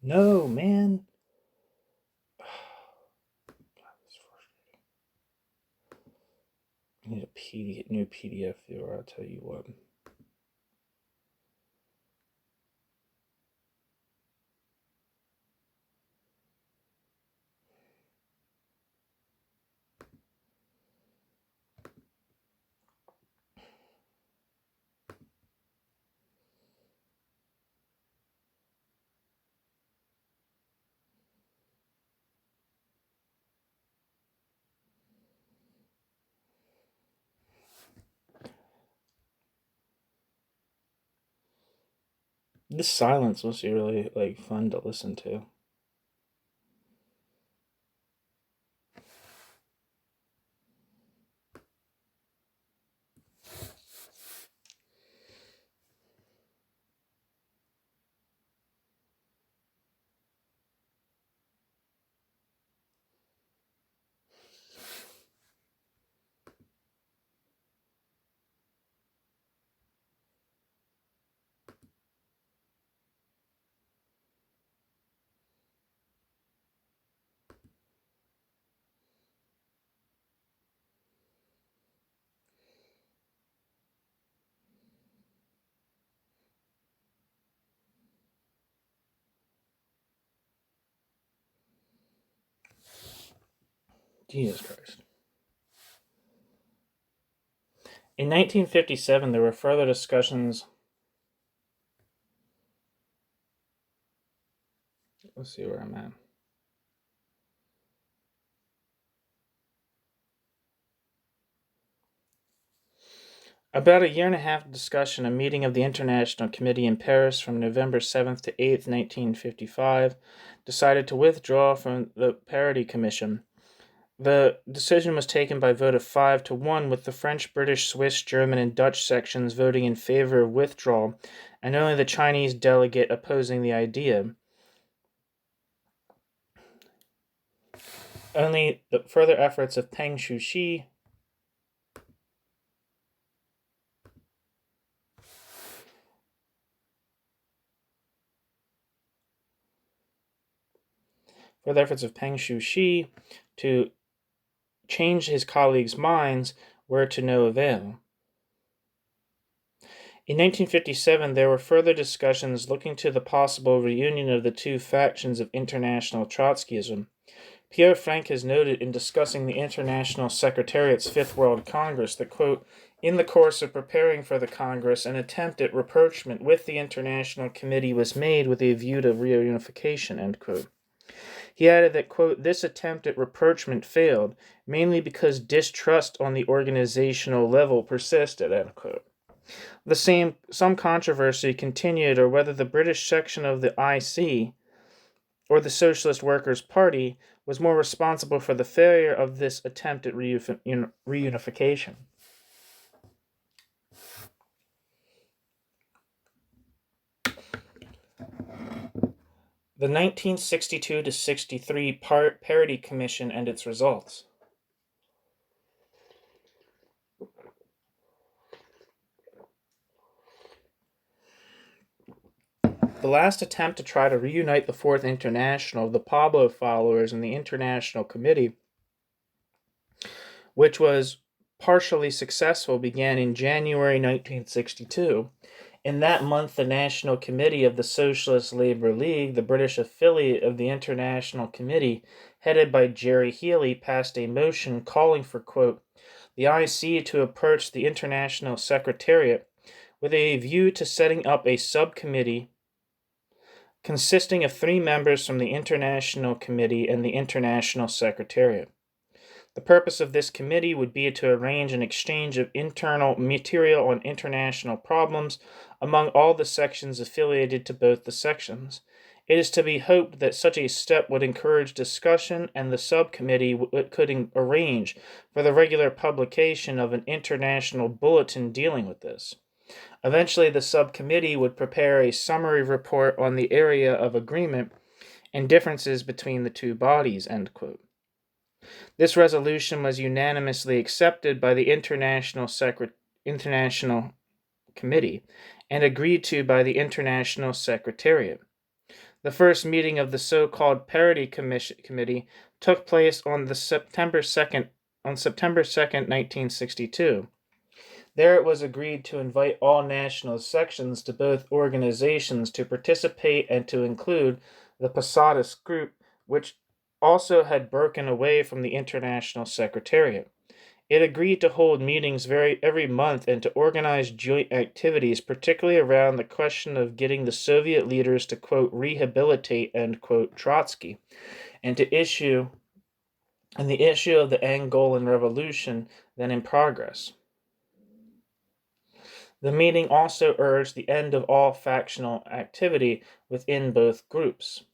No, man. I need a new PDF viewer, I'll tell you what. This silence must be really fun to listen to. Jesus Christ. In 1957, there were further discussions. Let's see where I'm at. About a year and a half of discussion, a meeting of the International Committee in Paris from November 7th to 8th, 1955, decided to withdraw from the Parity Commission. The decision was taken by vote of 5-1, with the French, British, Swiss, German, and Dutch sections voting in favor of withdrawal, and only the Chinese delegate opposing the idea. Only the further efforts of Peng Shuxi to change his colleagues' minds were to no avail. In 1957, there were further discussions looking to the possible reunion of the two factions of international Trotskyism. Pierre Frank has noted in discussing the International Secretariat's Fifth World Congress that, quote, in the course of preparing for the Congress, an attempt at rapprochement with the International Committee was made with a view to reunification, end quote. He added that, quote, this attempt at rapprochement failed, mainly because distrust on the organizational level persisted, end quote. Some controversy continued over whether the British section of the IC or the Socialist Workers Party was more responsible for the failure of this attempt at reunification. The 1962-63 Parity Commission and its results. The last attempt to try to reunite the Fourth International of the Pablo followers and the International Committee, which was partially successful, began in January 1962. In that month, the National Committee of the Socialist Labour League, the British affiliate of the International Committee, headed by Gerry Healy, passed a motion calling for, quote, the IC to approach the International Secretariat with a view to setting up a subcommittee consisting of 3 members from the International Committee and the International Secretariat. The purpose of this committee would be to arrange an exchange of internal material on international problems among all the sections affiliated to both the sections. It is to be hoped that such a step would encourage discussion, and the subcommittee could arrange for the regular publication of an international bulletin dealing with this. Eventually, the subcommittee would prepare a summary report on the area of agreement and differences between the two bodies, end quote. This resolution was unanimously accepted by the International Committee and agreed to by the International Secretariat. The first meeting of the so-called Parity Committee took place on September 2nd, 1962. There it was agreed to invite all national sections to both organizations to participate and to include the Posadas group, which also had broken away from the International Secretariat. It agreed to hold meetings every month and to organize joint activities, particularly around the question of getting the Soviet leaders to, quote, rehabilitate, end quote, Trotsky, and the issue of the Angolan Revolution then in progress. The meeting also urged the end of all factional activity within both groups.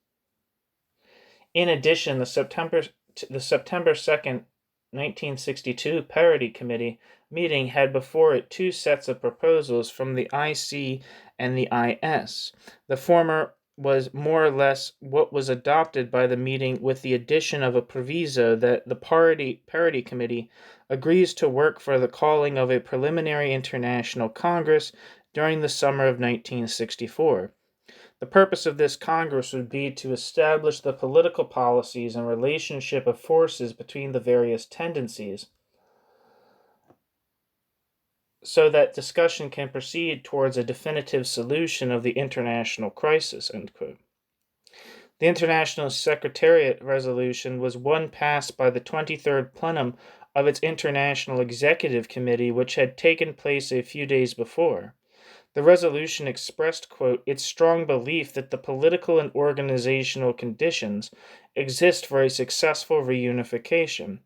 In addition, the September 2nd, 1962 Parity Committee meeting had before it 2 sets of proposals from the IC and the IS. The former was more or less what was adopted by the meeting, with the addition of a proviso that the Parity Committee agrees to work for the calling of a preliminary international Congress during the summer of 1964. The purpose of this Congress would be to establish the political policies and relationship of forces between the various tendencies, so that discussion can proceed towards a definitive solution of the international crisis, end quote. The International Secretariat resolution was one passed by the 23rd plenum of its International Executive Committee, which had taken place a few days before. The resolution expressed, quote, its strong belief that the political and organizational conditions exist for a successful reunification.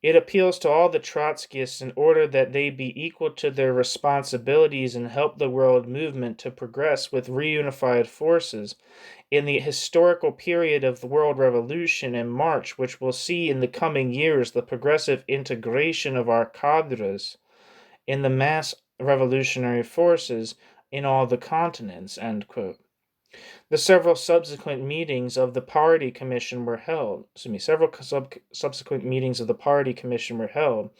It appeals to all the Trotskyists in order that they be equal to their responsibilities and help the world movement to progress with reunified forces in the historical period of the world revolution and march, which will see in the coming years the progressive integration of our cadres in the mass revolutionary forces in all the continents, end quote. The several subsequent meetings of the Party Commission were held. Subsequent meetings of the Party Commission were held.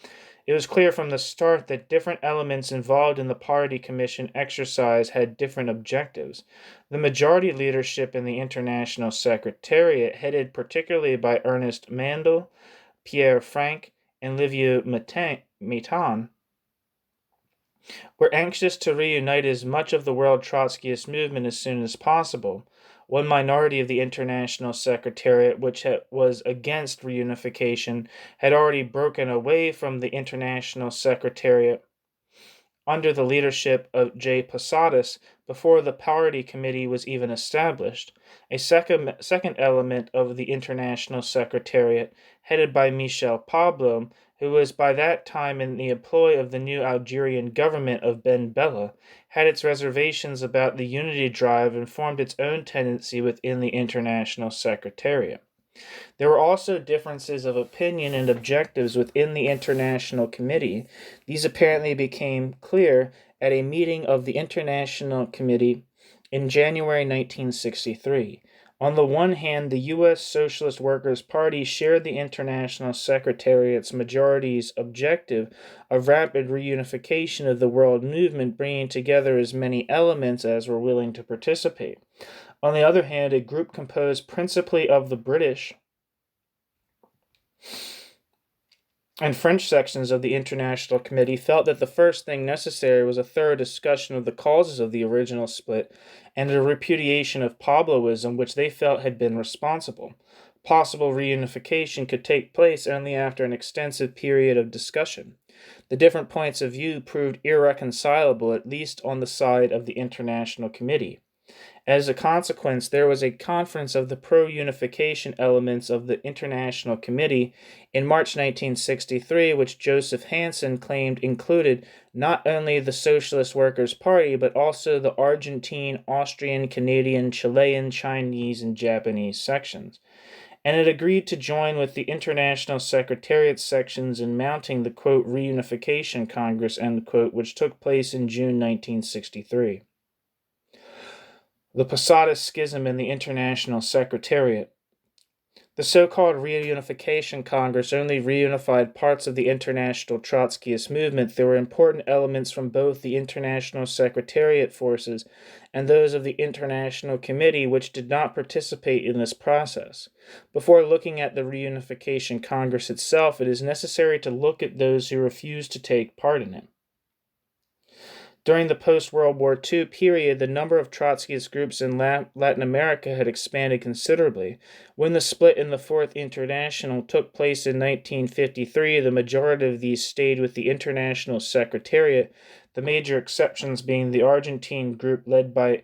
It was clear from the start that different elements involved in the Party Commission exercise had different objectives. The majority leadership in the International Secretariat, headed particularly by Ernest Mandel, Pierre Frank, and Livio Maitan, were anxious to reunite as much of the world Trotskyist movement as soon as possible. One minority of the International Secretariat, which was against reunification, had already broken away from the International Secretariat under the leadership of J. Posadas before the Party Committee was even established. A second element of the International Secretariat, headed by Michel Pablo, who was by that time in the employ of the new Algerian government of Ben Bella, had its reservations about the unity drive and formed its own tendency within the International Secretariat. There were also differences of opinion and objectives within the International Committee. These apparently became clear at a meeting of the International Committee in January 1963. On the one hand, the U.S. Socialist Workers Party shared the International Secretariat's majority's objective of rapid reunification of the world movement, bringing together as many elements as were willing to participate. On the other hand, a group composed principally of the British and French sections of the International Committee felt that the first thing necessary was a thorough discussion of the causes of the original split and a repudiation of Pabloism, which they felt had been responsible. Possible reunification could take place only after an extensive period of discussion. The different points of view proved irreconcilable, at least on the side of the International Committee. As a consequence, there was a conference of the pro-unification elements of the International Committee in March 1963, which Joseph Hansen claimed included not only the Socialist Workers' Party, but also the Argentine, Austrian, Canadian, Chilean, Chinese, and Japanese sections. And it agreed to join with the International Secretariat sections in mounting the, quote, Reunification Congress, end quote, which took place in June 1963. The Posadas Schism in the International Secretariat. The so-called Reunification Congress only reunified parts of the international Trotskyist movement. There were important elements from both the International Secretariat forces and those of the International Committee which did not participate in this process. Before looking at the Reunification Congress itself, it is necessary to look at those who refused to take part in it. During the post-World War II period, the number of Trotskyist groups in Latin America had expanded considerably. When the split in the Fourth International took place in 1953, the majority of these stayed with the International Secretariat, the major exceptions being the Argentine group led by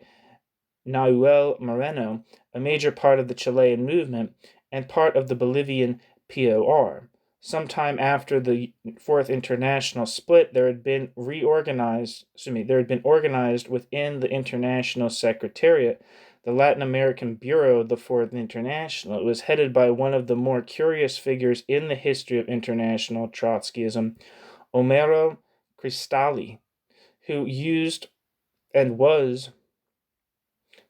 Nahuel Moreno, a major part of the Chilean movement, and part of the Bolivian POR. Sometime after the Fourth International split, there had been organized within the International Secretariat the Latin American Bureau of the Fourth International. It was headed by one of the more curious figures in the history of international Trotskyism, Homero Cristalli, who used and was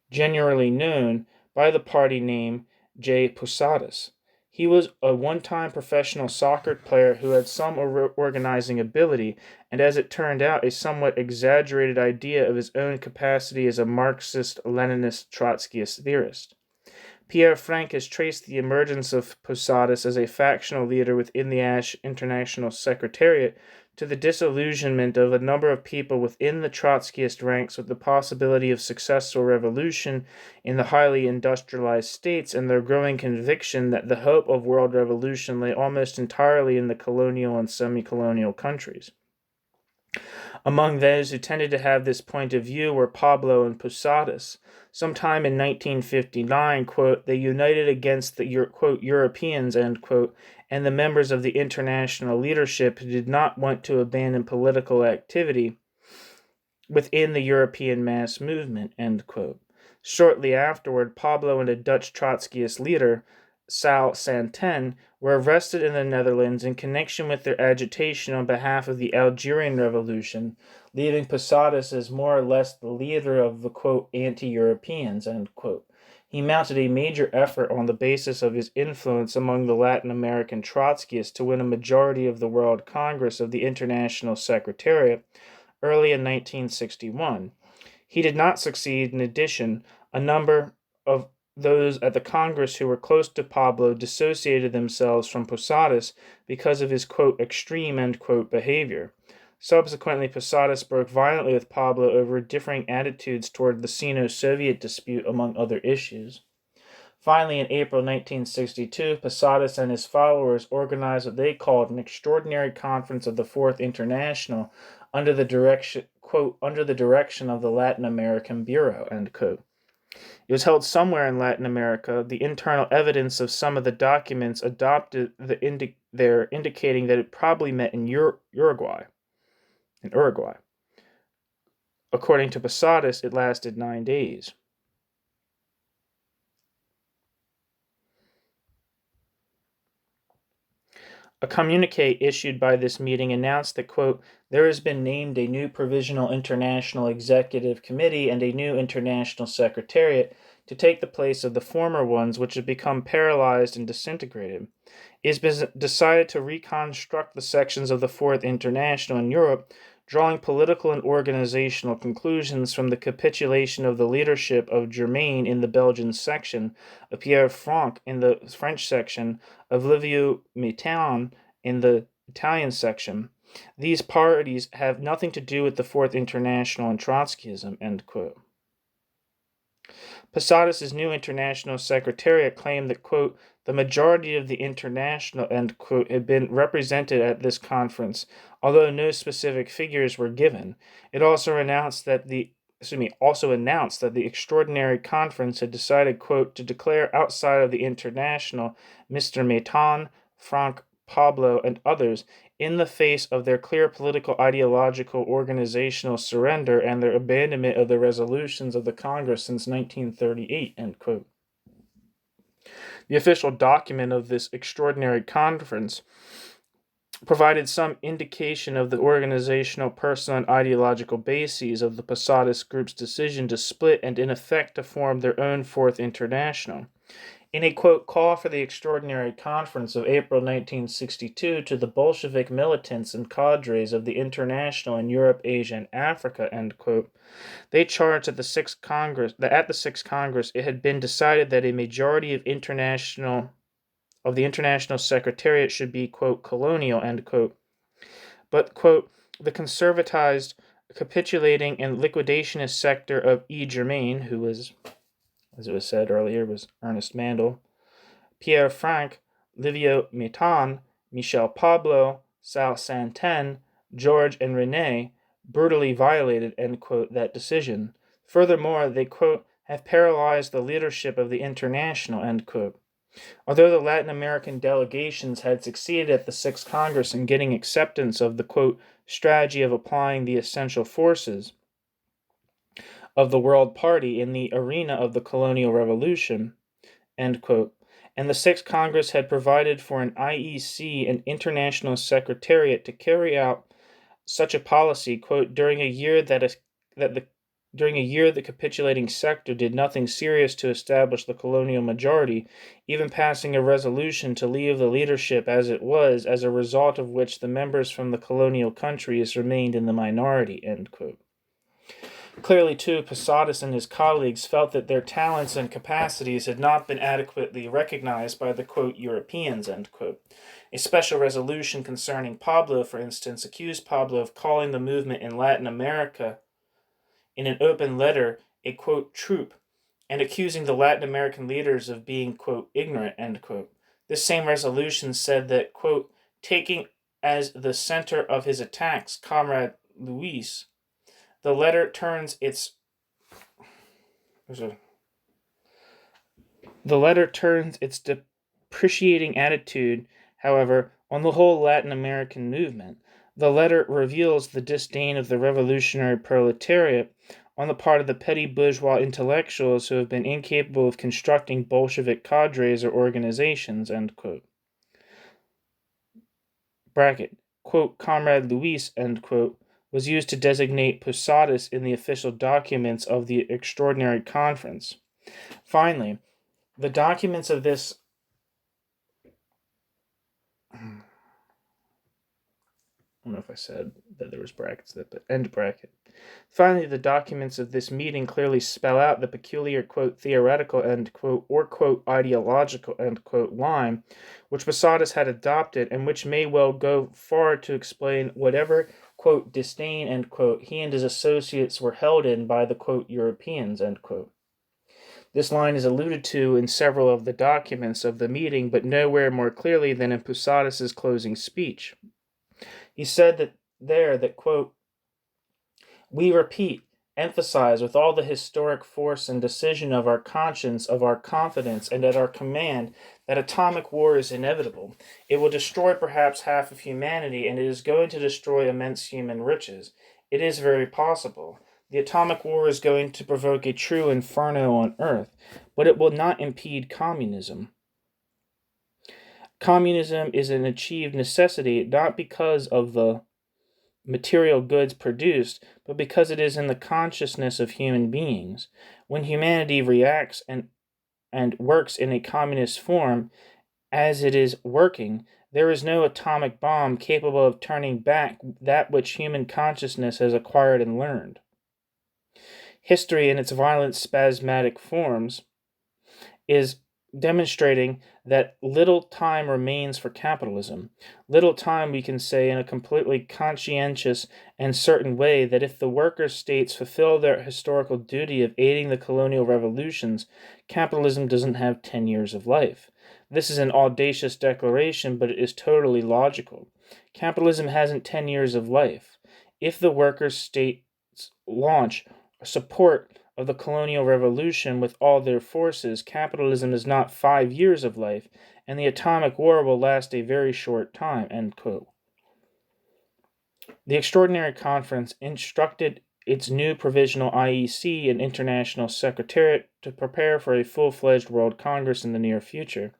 generally known by the party name J. Posadas. He was a one-time professional soccer player who had some organizing ability, and as it turned out, a somewhat exaggerated idea of his own capacity as a Marxist-Leninist Trotskyist theorist. Pierre Frank has traced the emergence of Posadas as a factional leader within the International Secretariat to the disillusionment of a number of people within the Trotskyist ranks with the possibility of successful revolution in the highly industrialized states, and their growing conviction that the hope of world revolution lay almost entirely in the colonial and semi-colonial countries. Among those who tended to have this point of view were Pablo and Posadas. Sometime in 1959, quote, they united against the, quote, Europeans, end quote, and the members of the international leadership who did not want to abandon political activity within the European mass movement, end quote. Shortly afterward, Pablo and a Dutch Trotskyist leader, Sal Santen, were arrested in the Netherlands in connection with their agitation on behalf of the Algerian Revolution, leaving Posadas as more or less the leader of the, quote, anti-Europeans, end quote. He mounted a major effort on the basis of his influence among the Latin American Trotskyists to win a majority of the World Congress of the International Secretariat early in 1961. He did not succeed. In addition, a number of those at the Congress who were close to Pablo dissociated themselves from Posadas because of his, quote, extreme, end quote, behavior. Subsequently, Posadas broke violently with Pablo over differing attitudes toward the Sino-Soviet dispute, among other issues. Finally, in April 1962, Posadas and his followers organized what they called an extraordinary conference of the Fourth International under the direction, quote, under the direction of the Latin American Bureau, end quote. It was held somewhere in Latin America. The internal evidence of some of the documents adopted there indicating that it probably met in Uruguay. According to Posadas, it lasted 9 days. A communique issued by this meeting announced that, quote, there has been named a new Provisional International Executive Committee and a new International Secretariat to take the place of the former ones, which have become paralyzed and disintegrated. It has been decided to reconstruct the sections of the Fourth International in Europe, drawing political and organizational conclusions from the capitulation of the leadership of Germain in the Belgian section, of Pierre in the French section, of Liviu Mitterrand in the Italian section. These parties have nothing to do with the Fourth International and Trotskyism, end quote. Posadas' new International Secretariat claimed that, quote, the majority of the International, end quote, had been represented at this conference, although no specific figures were given. It also announced that the extraordinary conference had decided, quote, to declare outside of the International Mr. Maitan, Frank, Pablo, and others in the face of their clear political, ideological, organizational surrender and their abandonment of the resolutions of the Congress since 1938, end quote. The official document of this extraordinary conference provided some indication of the organizational, personal, and ideological bases of the Posadas group's decision to split and, in effect, to form their own Fourth International. In a, quote, call for the extraordinary conference of April 1962 to the Bolshevik militants and cadres of the International in Europe, Asia, and Africa, end quote, they charged that at the Sixth Congress it had been decided that a majority of the International Secretariat should be, quote, colonial, end quote, but, quote, the conservatized, capitulating, and liquidationist sector of Germain, who was, as it was said earlier, was Ernest Mandel, Pierre, Liviu Mitterrand, Michel Pablo, Sal Santen, George, and René brutally violated, end quote, that decision. Furthermore, they, quote, have paralyzed the leadership of the International, end quote. Although the Latin American delegations had succeeded at the Sixth Congress in getting acceptance of the, quote, strategy of applying the essential forces of the World Party in the arena of the colonial revolution, end quote, and the Sixth Congress had provided for an IEC, an International Secretariat, to carry out such a policy, quote, during a year the capitulating sector did nothing serious to establish the colonial majority, even passing a resolution to leave the leadership as it was, as a result of which the members from the colonial countries remained in the minority, end quote. Clearly, too, Posadas and his colleagues felt that their talents and capacities had not been adequately recognized by the, quote, Europeans, end quote. A special resolution concerning Pablo, for instance, accused Pablo of calling the movement in Latin America in an open letter a, quote, troop, and accusing the Latin American leaders of being, quote, ignorant, end quote. This same resolution said that, quote, taking as the center of his attacks Comrade Luis, the letter turns its depreciating attitude, however, on the whole Latin American movement. The letter reveals the disdain of the revolutionary proletariat on the part of the petty bourgeois intellectuals who have been incapable of constructing Bolshevik cadres or organizations, end quote. Bracket, quote, Comrade Luis, end quote, was used to designate Posadas in the official documents of the Extraordinary Conference. Finally, the documents of this I don't know if I said that there was brackets there, but end bracket. Finally, the documents of this meeting clearly spell out the peculiar, quote, theoretical, end quote, or, quote, ideological, end quote, line which Posadas had adopted and which may well go far to explain whatever, quote, disdain, end quote, he and his associates were held in by the, quote, Europeans, end quote. This line is alluded to in several of the documents of the meeting, but nowhere more clearly than in Posadas's closing speech. He said that, quote, we repeat, emphasize with all the historic force and decision of our conscience, of our confidence, and at our command, that atomic war is inevitable. It will destroy perhaps half of humanity, and it is going to destroy immense human riches. It is very possible. The atomic war is going to provoke a true inferno on earth, but it will not impede communism. Communism is an achieved necessity not because of the material goods produced, but because it is in the consciousness of human beings. When humanity reacts and works in a communist form, as it is working, there is no atomic bomb capable of turning back that which human consciousness has acquired and learned. History in its violent spasmodic forms is demonstrating that little time remains for capitalism. Little time, we can say in a completely conscientious and certain way, that if the worker states fulfill their historical duty of aiding the colonial revolutions, capitalism doesn't have 10 years of life. This is an audacious declaration, but it is totally logical. Capitalism hasn't 10 years of life. If the worker states launch support of the colonial revolution with all their forces, capitalism is not 5 years of life, and the atomic war will last a very short time, end quote. The Extraordinary Conference instructed its new provisional IEC and International Secretariat to prepare for a full-fledged World Congress in the near future.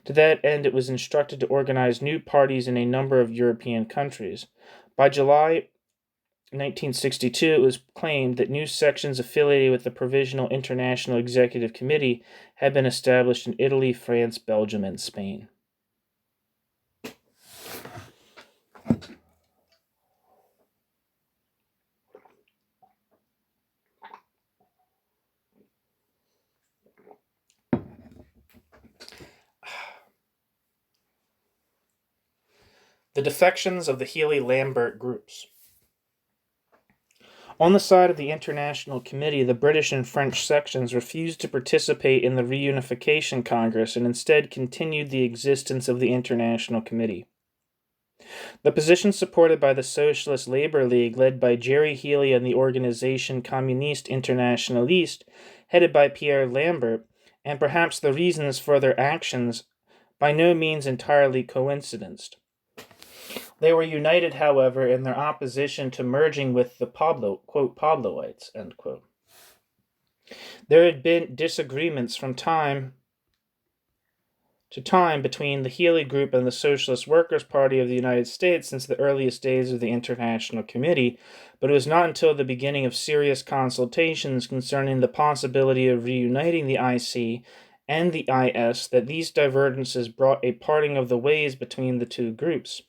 To that end, it was instructed to organize new parties in a number of European countries. By July 1962, it was claimed that new sections affiliated with the Provisional International Executive Committee had been established in Italy, France, Belgium, and Spain. The defections of the Healy-Lambert groups. On the side of the International Committee, the British and French sections refused to participate in the Reunification Congress and instead continued the existence of the International Committee. The position supported by the Socialist Labor League, led by Gerry, Healy, and the organization Communiste Internationalist, headed by Pierre Lambert, and perhaps the reasons for their actions, by no means entirely coincidenced. They were united, however, in their opposition to merging with the Pabloites, end quote. There had been disagreements from time to time between the Healy Group and the Socialist Workers Party of the United States since the earliest days of the International Committee, but it was not until the beginning of serious consultations concerning the possibility of reuniting the IC and the IS that these divergences brought a parting of the ways between the two groups.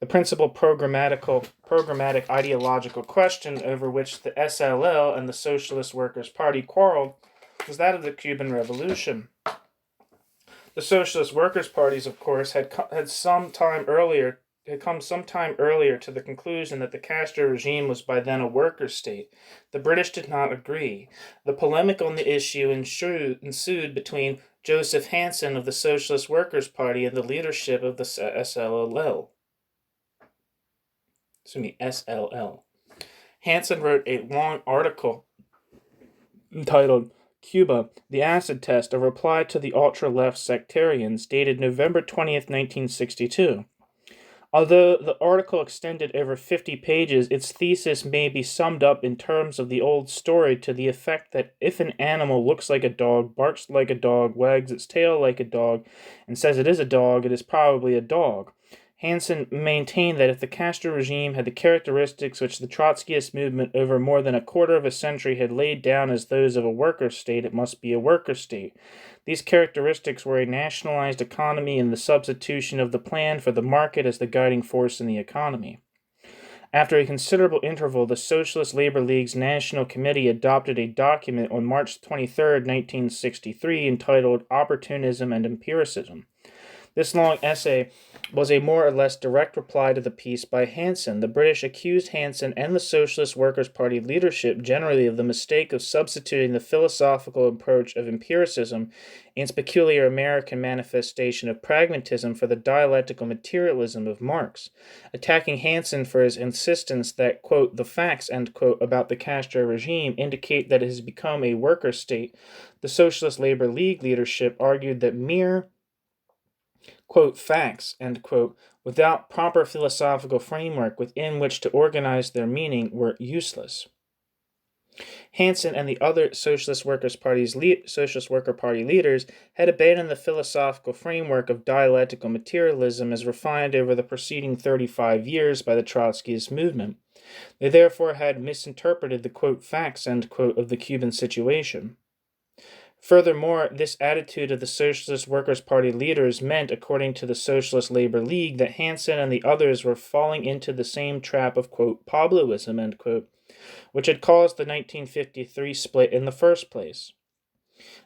The principal programmatic ideological question over which the SLL and the Socialist Workers Party quarreled was that of the Cuban Revolution. The Socialist Workers' Parties, of course, had come some time earlier to the conclusion that the Castro regime was by then a worker state. The British did not agree. The polemic on the issue ensued between Joseph Hansen of the Socialist Workers' Party and the leadership of the SLL. Hansen wrote a long article entitled Cuba, the Acid Test, a reply to the ultra-left sectarians, dated November 20th, 1962. Although the article extended over 50 pages, its thesis may be summed up in terms of the old story to the effect that if an animal looks like a dog, barks like a dog, wags its tail like a dog, and says it is a dog, it is probably a dog. Hansen maintained that if the Castro regime had the characteristics which the Trotskyist movement over more than a quarter of a century had laid down as those of a worker state, it must be a worker state. These characteristics were a nationalized economy and the substitution of the plan for the market as the guiding force in the economy. After a considerable interval, the Socialist Labor League's National Committee adopted a document on March 23, 1963, entitled Opportunism and Empiricism. This long essay was a more or less direct reply to the piece by Hansen. The British accused Hansen and the Socialist Workers' Party leadership generally of the mistake of substituting the philosophical approach of empiricism, its peculiar American manifestation of pragmatism, for the dialectical materialism of Marx, attacking Hansen for his insistence that, quote, the facts, end quote, about the Castro regime indicate that it has become a worker state. The Socialist Labor League leadership argued that mere quote, facts, end quote, without proper philosophical framework within which to organize their meaning were useless. Hansen and the other Socialist Worker Party leaders had abandoned the philosophical framework of dialectical materialism as refined over the preceding 35 years by the Trotskyist movement. They therefore had misinterpreted the quote, facts, end quote, of the Cuban situation. Furthermore, this attitude of the Socialist Workers' Party leaders meant, according to the Socialist Labor League, that Hansen and the others were falling into the same trap of, quote, Pabloism, end quote, which had caused the 1953 split in the first place.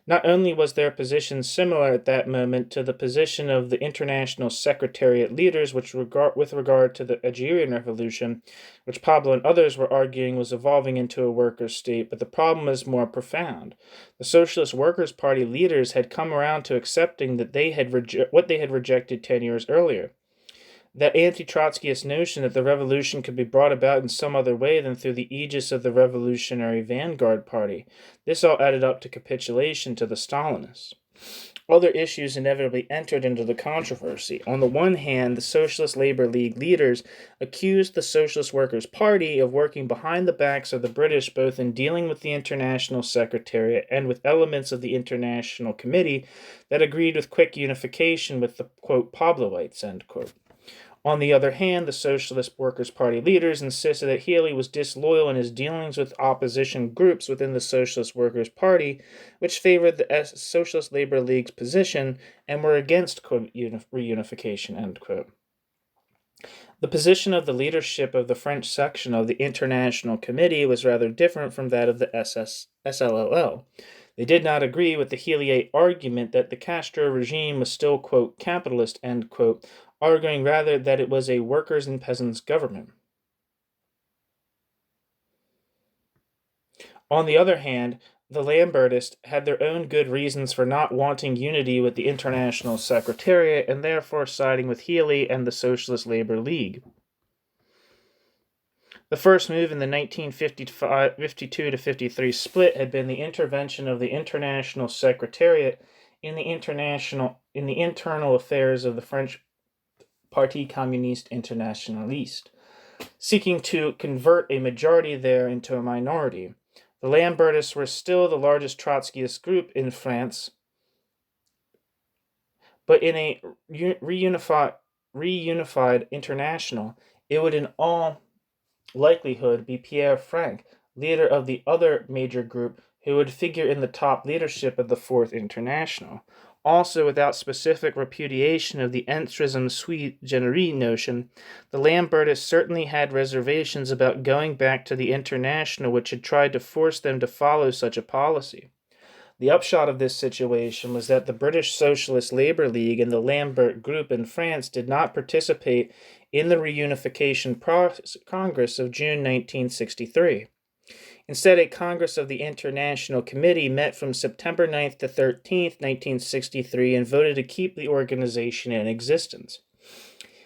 Not only was their position similar at that moment to the position of the International Secretariat leaders with regard to the Algerian Revolution, which Pablo and others were arguing was evolving into a worker state, but the problem is more profound. The Socialist Workers' Party leaders had come around to accepting that what they had rejected 10 years earlier. That anti-Trotskyist notion that the revolution could be brought about in some other way than through the aegis of the Revolutionary Vanguard Party. This all added up to capitulation to the Stalinists. Other issues inevitably entered into the controversy. On the one hand, the Socialist Labor League leaders accused the Socialist Workers' Party of working behind the backs of the British both in dealing with the International Secretariat and with elements of the International Committee that agreed with quick unification with the, quote, Pabloites, end quote. On the other hand, the Socialist Workers' Party leaders insisted that Healy was disloyal in his dealings with opposition groups within the Socialist Workers' Party, which favored the Socialist Labor League's position and were against, quote, reunification, end quote. The position of the leadership of the French section of the International Committee was rather different from that of the SLL. They did not agree with the Healy argument that the Castro regime was still, quote, capitalist, end quote, arguing rather that it was a workers' and peasants' government. On the other hand, the Lambertists had their own good reasons for not wanting unity with the International Secretariat and therefore siding with Healy and the Socialist Labor League. The first move in the 1952-53 split had been the intervention of the International Secretariat in the internal affairs of the French Parti Communiste Internationalist, seeking to convert a majority there into a minority. The Lambertists were still the largest Trotskyist group in France, but in a reunified international, it would in all likelihood be Pierre, leader of the other major group, who would figure in the top leadership of the Fourth International. Also, without specific repudiation of the entrism sui generis notion, the Lambertists certainly had reservations about going back to the International, which had tried to force them to follow such a policy. The upshot of this situation was that the British Socialist Labour League and the Lambert Group in France did not participate in the Reunification Congress of June 1963. Instead, a Congress of the International Committee met from September 9th to 13th, 1963, and voted to keep the organization in existence.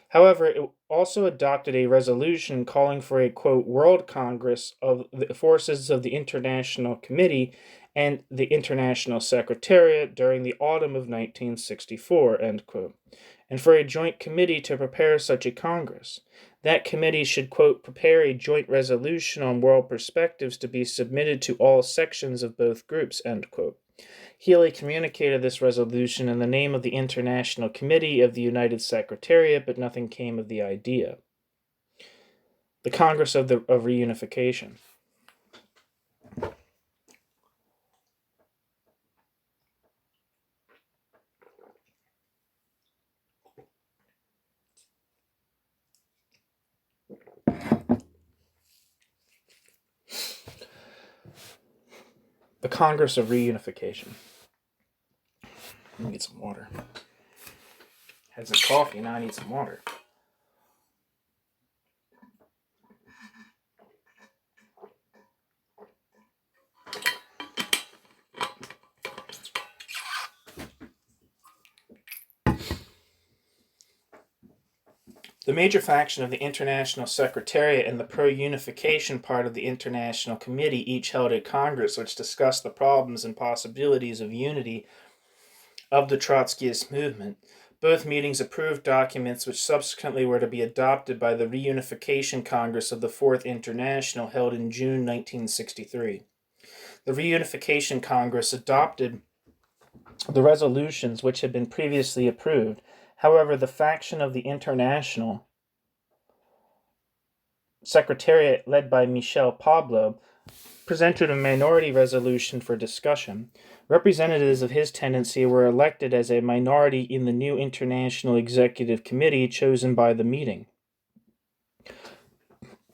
However, it also adopted a resolution calling for a, quote, World Congress of the forces of the International Committee and the International Secretariat during the autumn of 1964, end quote, and for a joint committee to prepare such a Congress. That committee should, quote, prepare a joint resolution on world perspectives to be submitted to all sections of both groups, end quote. Healy communicated this resolution in the name of the International Committee of the United Secretariat, but nothing came of the idea. The Congress of Reunification. The Congress of Reunification. I need some water. Had some coffee, now I need some water. The major faction of the International Secretariat and the pro-unification part of the International Committee each held a Congress which discussed the problems and possibilities of unity of the Trotskyist movement. Both meetings approved documents which subsequently were to be adopted by the Reunification Congress of the Fourth International held in June 1963. The Reunification Congress adopted the resolutions which had been previously approved. However, the faction of the International Secretariat, led by Michel Pablo, presented a minority resolution for discussion. Representatives of his tendency were elected as a minority in the new International Executive Committee chosen by the meeting.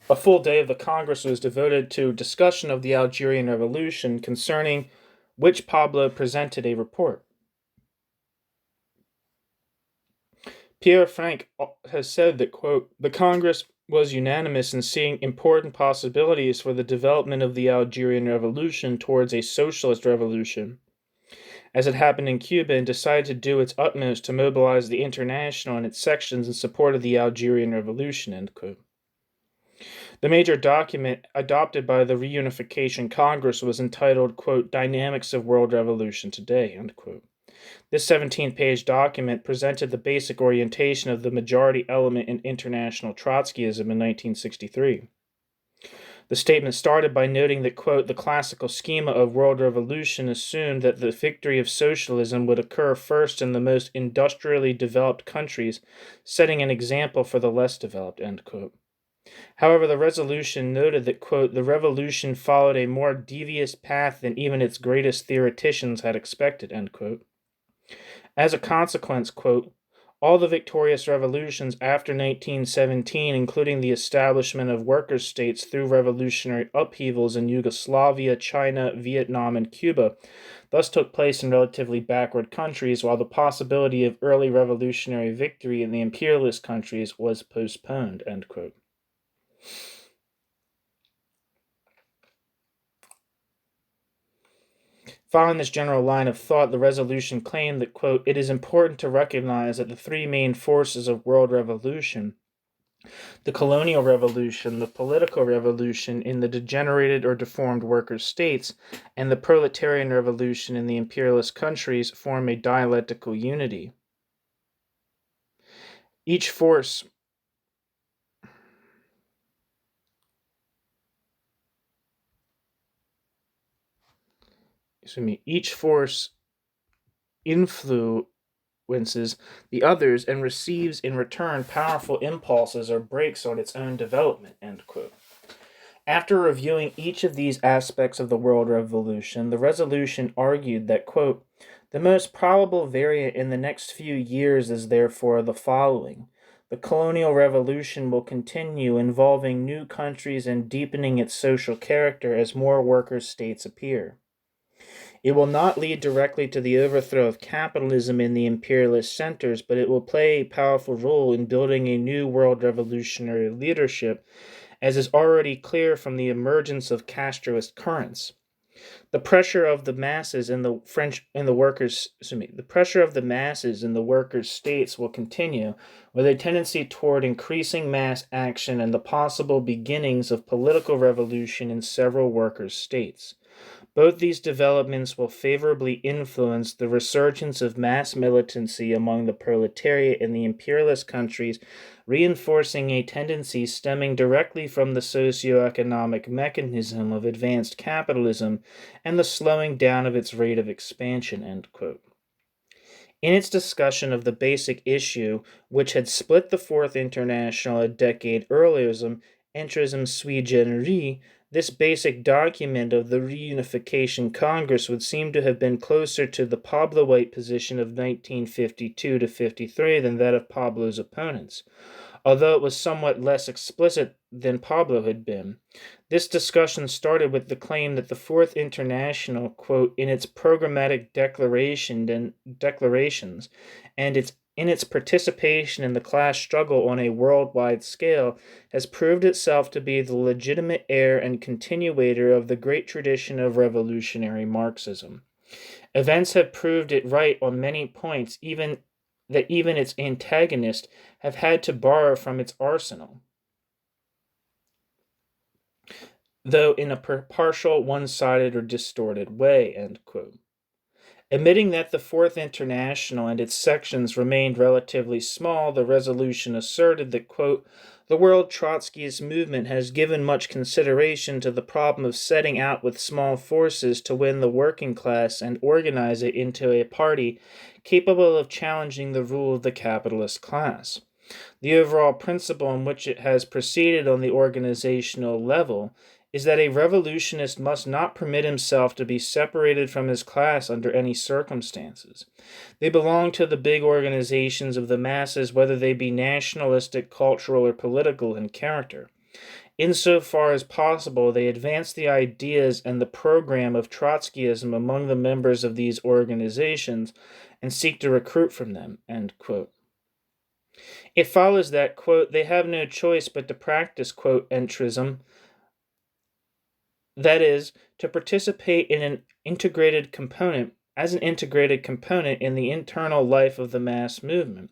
A full day of the Congress was devoted to discussion of the Algerian Revolution, concerning which Pablo presented a report. Pierre Frank has said that, quote, the Congress was unanimous in seeing important possibilities for the development of the Algerian Revolution towards a socialist revolution, as it happened in Cuba, and decided to do its utmost to mobilize the International and its sections in support of the Algerian Revolution, end quote. The major document adopted by the Reunification Congress was entitled, quote, Dynamics of World Revolution Today, end quote. This 17-page document presented the basic orientation of the majority element in international Trotskyism in 1963. The statement started by noting that, quote, the classical schema of world revolution assumed that the victory of socialism would occur first in the most industrially developed countries, setting an example for the less developed, end quote. However, the resolution noted that, quote, the revolution followed a more devious path than even its greatest theoreticians had expected, end quote. As a consequence, quote, all the victorious revolutions after 1917, including the establishment of workers' states through revolutionary upheavals in Yugoslavia, China, Vietnam, and Cuba, thus took place in relatively backward countries, while the possibility of early revolutionary victory in the imperialist countries was postponed, end quote. Following this general line of thought, the resolution claimed that, quote, it is important to recognize that the three main forces of world revolution, the colonial revolution, the political revolution in the degenerated or deformed workers' states, and the proletarian revolution in the imperialist countries, form a dialectical unity. Each force influences the others and receives in return powerful impulses or brakes on its own development, end quote. After reviewing each of these aspects of the world revolution, the resolution argued that, quote, The most probable variant in the next few years is therefore the following. The colonial revolution will continue, involving new countries and deepening its social character as more worker states appear. It will not lead directly to the overthrow of capitalism in the imperialist centers, but it will play a powerful role in building a new world revolutionary leadership, as is already clear from the emergence of Castroist currents. The pressure of the masses in the workers' states will continue, with a tendency toward increasing mass action and the possible beginnings of political revolution in several workers' states. Both these developments will favorably influence the resurgence of mass militancy among the proletariat in the imperialist countries, reinforcing a tendency stemming directly from the socio-economic mechanism of advanced capitalism and the slowing down of its rate of expansion." End quote. In its discussion of the basic issue, which had split the Fourth International a decade earlier, entrism sui generis, this basic document of the Reunification Congress would seem to have been closer to the Pabloite position of 1952 to 53 than that of Pablo's opponents, although it was somewhat less explicit than Pablo had been. This discussion started with the claim that the Fourth International, quote, in its programmatic declarations and in its participation in the class struggle on a worldwide scale, has proved itself to be the legitimate heir and continuator of the great tradition of revolutionary Marxism. Events have proved it right on many points, even its antagonists have had to borrow from its arsenal, though in a partial, one-sided, or distorted way. End quote. Admitting that the Fourth International and its sections remained relatively small, the resolution asserted that, quote, the world Trotskyist movement has given much consideration to the problem of setting out with small forces to win the working class and organize it into a party capable of challenging the rule of the capitalist class. The overall principle on which it has proceeded on the organizational level is that a revolutionist must not permit himself to be separated from his class under any circumstances. They belong to the big organizations of the masses, whether they be nationalistic, cultural, or political in character. Insofar as possible, they advance the ideas and the program of Trotskyism among the members of these organizations and seek to recruit from them. End quote. It follows that, quote, they have no choice but to practice, quote, entrism, that is, to participate in an integrated component in the internal life of the mass movement.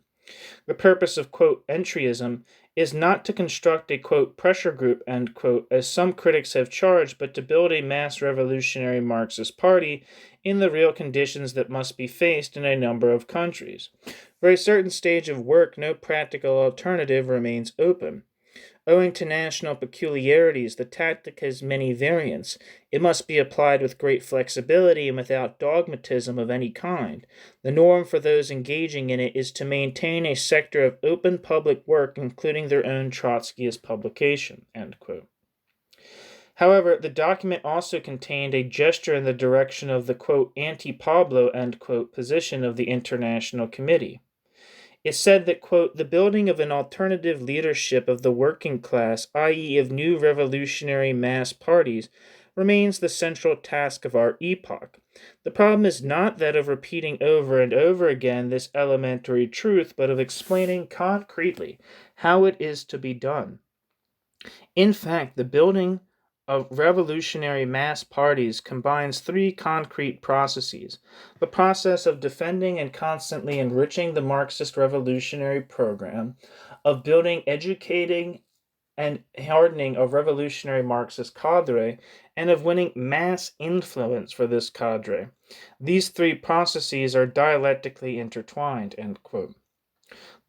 The purpose of, quote, entryism is not to construct a, quote, pressure group, end quote, as some critics have charged, but to build a mass revolutionary Marxist party in the real conditions that must be faced in a number of countries. For a certain stage of work, no practical alternative remains open. Owing to national peculiarities, the tactic has many variants. It must be applied with great flexibility and without dogmatism of any kind. The norm for those engaging in it is to maintain a sector of open public work, including their own Trotskyist publication. End quote. However, the document also contained a gesture in the direction of the, quote, anti-Pablo, end quote, position of the International Committee. It said that, quote, the building of an alternative leadership of the working class, i.e. of new revolutionary mass parties, remains the central task of our epoch. The problem is not that of repeating over and over again this elementary truth, but of explaining concretely how it is to be done. In fact, the building of revolutionary mass parties combines three concrete processes: the process of defending and constantly enriching the Marxist revolutionary program, of building, educating, and hardening a revolutionary Marxist cadre, and of winning mass influence for this cadre. These three processes are dialectically intertwined. End quote.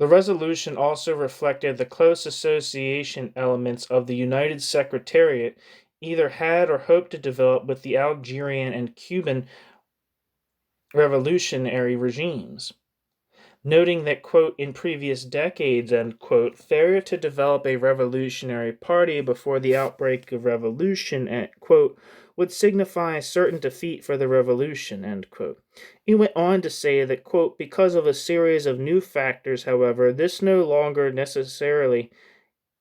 The resolution also reflected the close association elements of the United Secretariat either had or hoped to develop with the Algerian and Cuban revolutionary regimes. noting that, quote, in previous decades, end quote, failure to develop a revolutionary party before the outbreak of revolution, end quote, would signify a certain defeat for the revolution, end quote. He went on to say that, quote, because of a series of new factors, however, this is no longer necessarily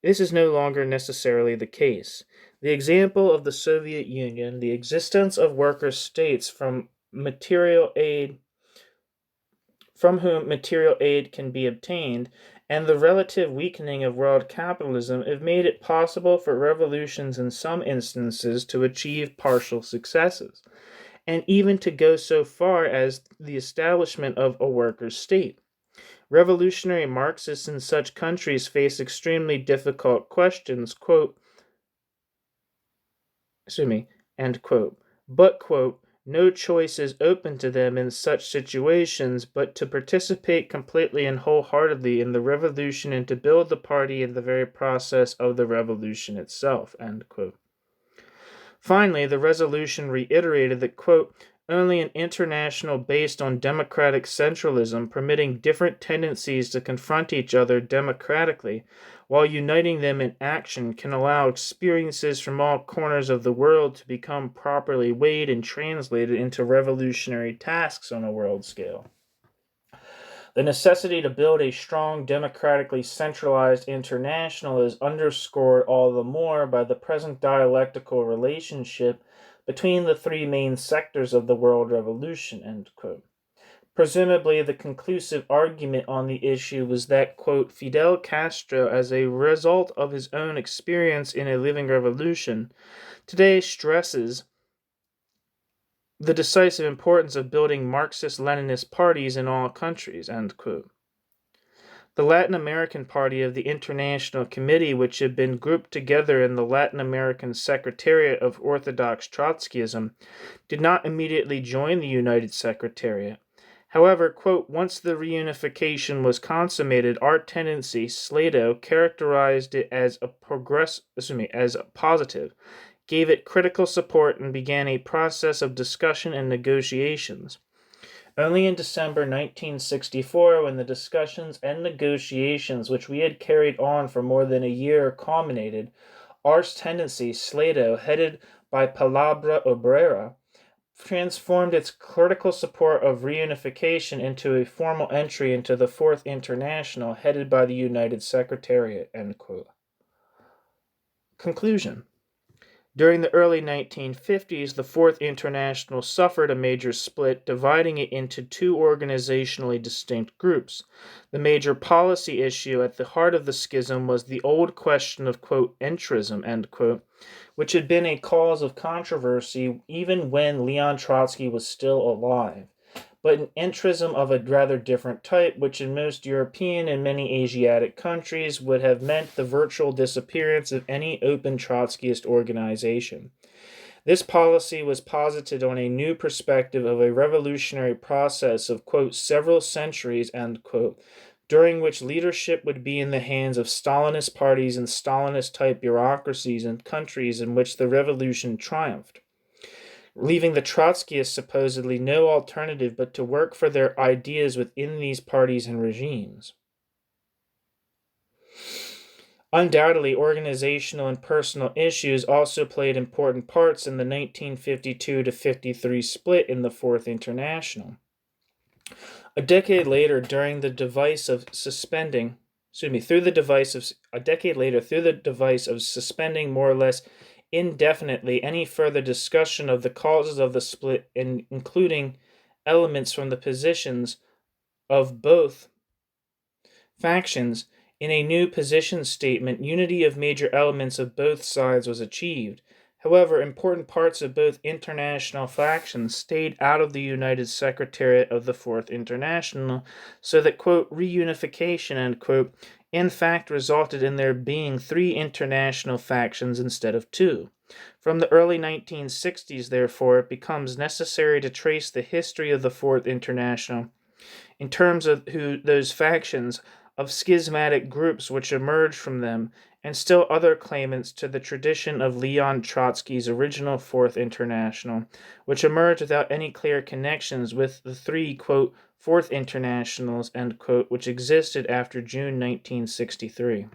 the case. The example of the Soviet Union, the existence of worker states from whom material aid can be obtained, and the relative weakening of world capitalism have made it possible for revolutions in some instances to achieve partial successes, and even to go so far as the establishment of a worker state. Revolutionary Marxists in such countries face extremely difficult questions, quote, end quote, but, quote, no choice is open to them in such situations but to participate completely and wholeheartedly in the revolution and to build the party in the very process of the revolution itself, end quote. Finally, the resolution reiterated that, quote, only an international based on democratic centralism, permitting different tendencies to confront each other democratically, while uniting them in action, can allow experiences from all corners of the world to become properly weighed and translated into revolutionary tasks on a world scale. The necessity to build a strong, democratically centralized international is underscored all the more by the present dialectical relationship between the three main sectors of the world revolution, end quote. Presumably, the conclusive argument on the issue was that, quote, Fidel Castro, as a result of his own experience in a living revolution, today stresses the decisive importance of building Marxist-Leninist parties in all countries, end quote. The Latin American party of the International Committee, which had been grouped together in the Latin American Secretariat of Orthodox Trotskyism, did not immediately join the United Secretariat. However, quote, once the reunification was consummated, our tendency, Slato, characterized it as positive, gave it critical support, and began a process of discussion and negotiations. Only in December 1964, when the discussions and negotiations which we had carried on for more than a year culminated, our tendency, Slato, headed by Palabra Obrera, transformed its critical support of reunification into a formal entry into the Fourth International, headed by the United Secretariat, end quote. Conclusion. During the early 1950s, the Fourth International suffered a major split, dividing it into two organizationally distinct groups. The major policy issue at the heart of the schism was the old question of, quote, entrism, end quote, which had been a cause of controversy even when Leon Trotsky was still alive, but an entrism of a rather different type, which in most European and many Asiatic countries would have meant the virtual disappearance of any open Trotskyist organization. This policy was posited on a new perspective of a revolutionary process of, quote, several centuries, end quote, during which leadership would be in the hands of Stalinist parties and Stalinist-type bureaucracies in countries in which the revolution triumphed, leaving the Trotskyists supposedly no alternative but to work for their ideas within these parties and regimes. Undoubtedly, organizational and personal issues also played important parts in the 1952-53 split in the Fourth International. A decade later, through the device of suspending more or less indefinitely any further discussion of the causes of the split, including elements from the positions of both factions, in a new position statement, unity of major elements of both sides was achieved. However, important parts of both international factions stayed out of the United Secretariat of the Fourth International, so that, quote, reunification, end quote, in fact resulted in there being three international factions instead of two. From the early 1960s, therefore, it becomes necessary to trace the history of the Fourth International in terms of those factions of schismatic groups which emerged from them, and still other claimants to the tradition of Leon Trotsky's original Fourth International, which emerged without any clear connections with the three, quote, Fourth Internationals, end quote, which existed after June 1963.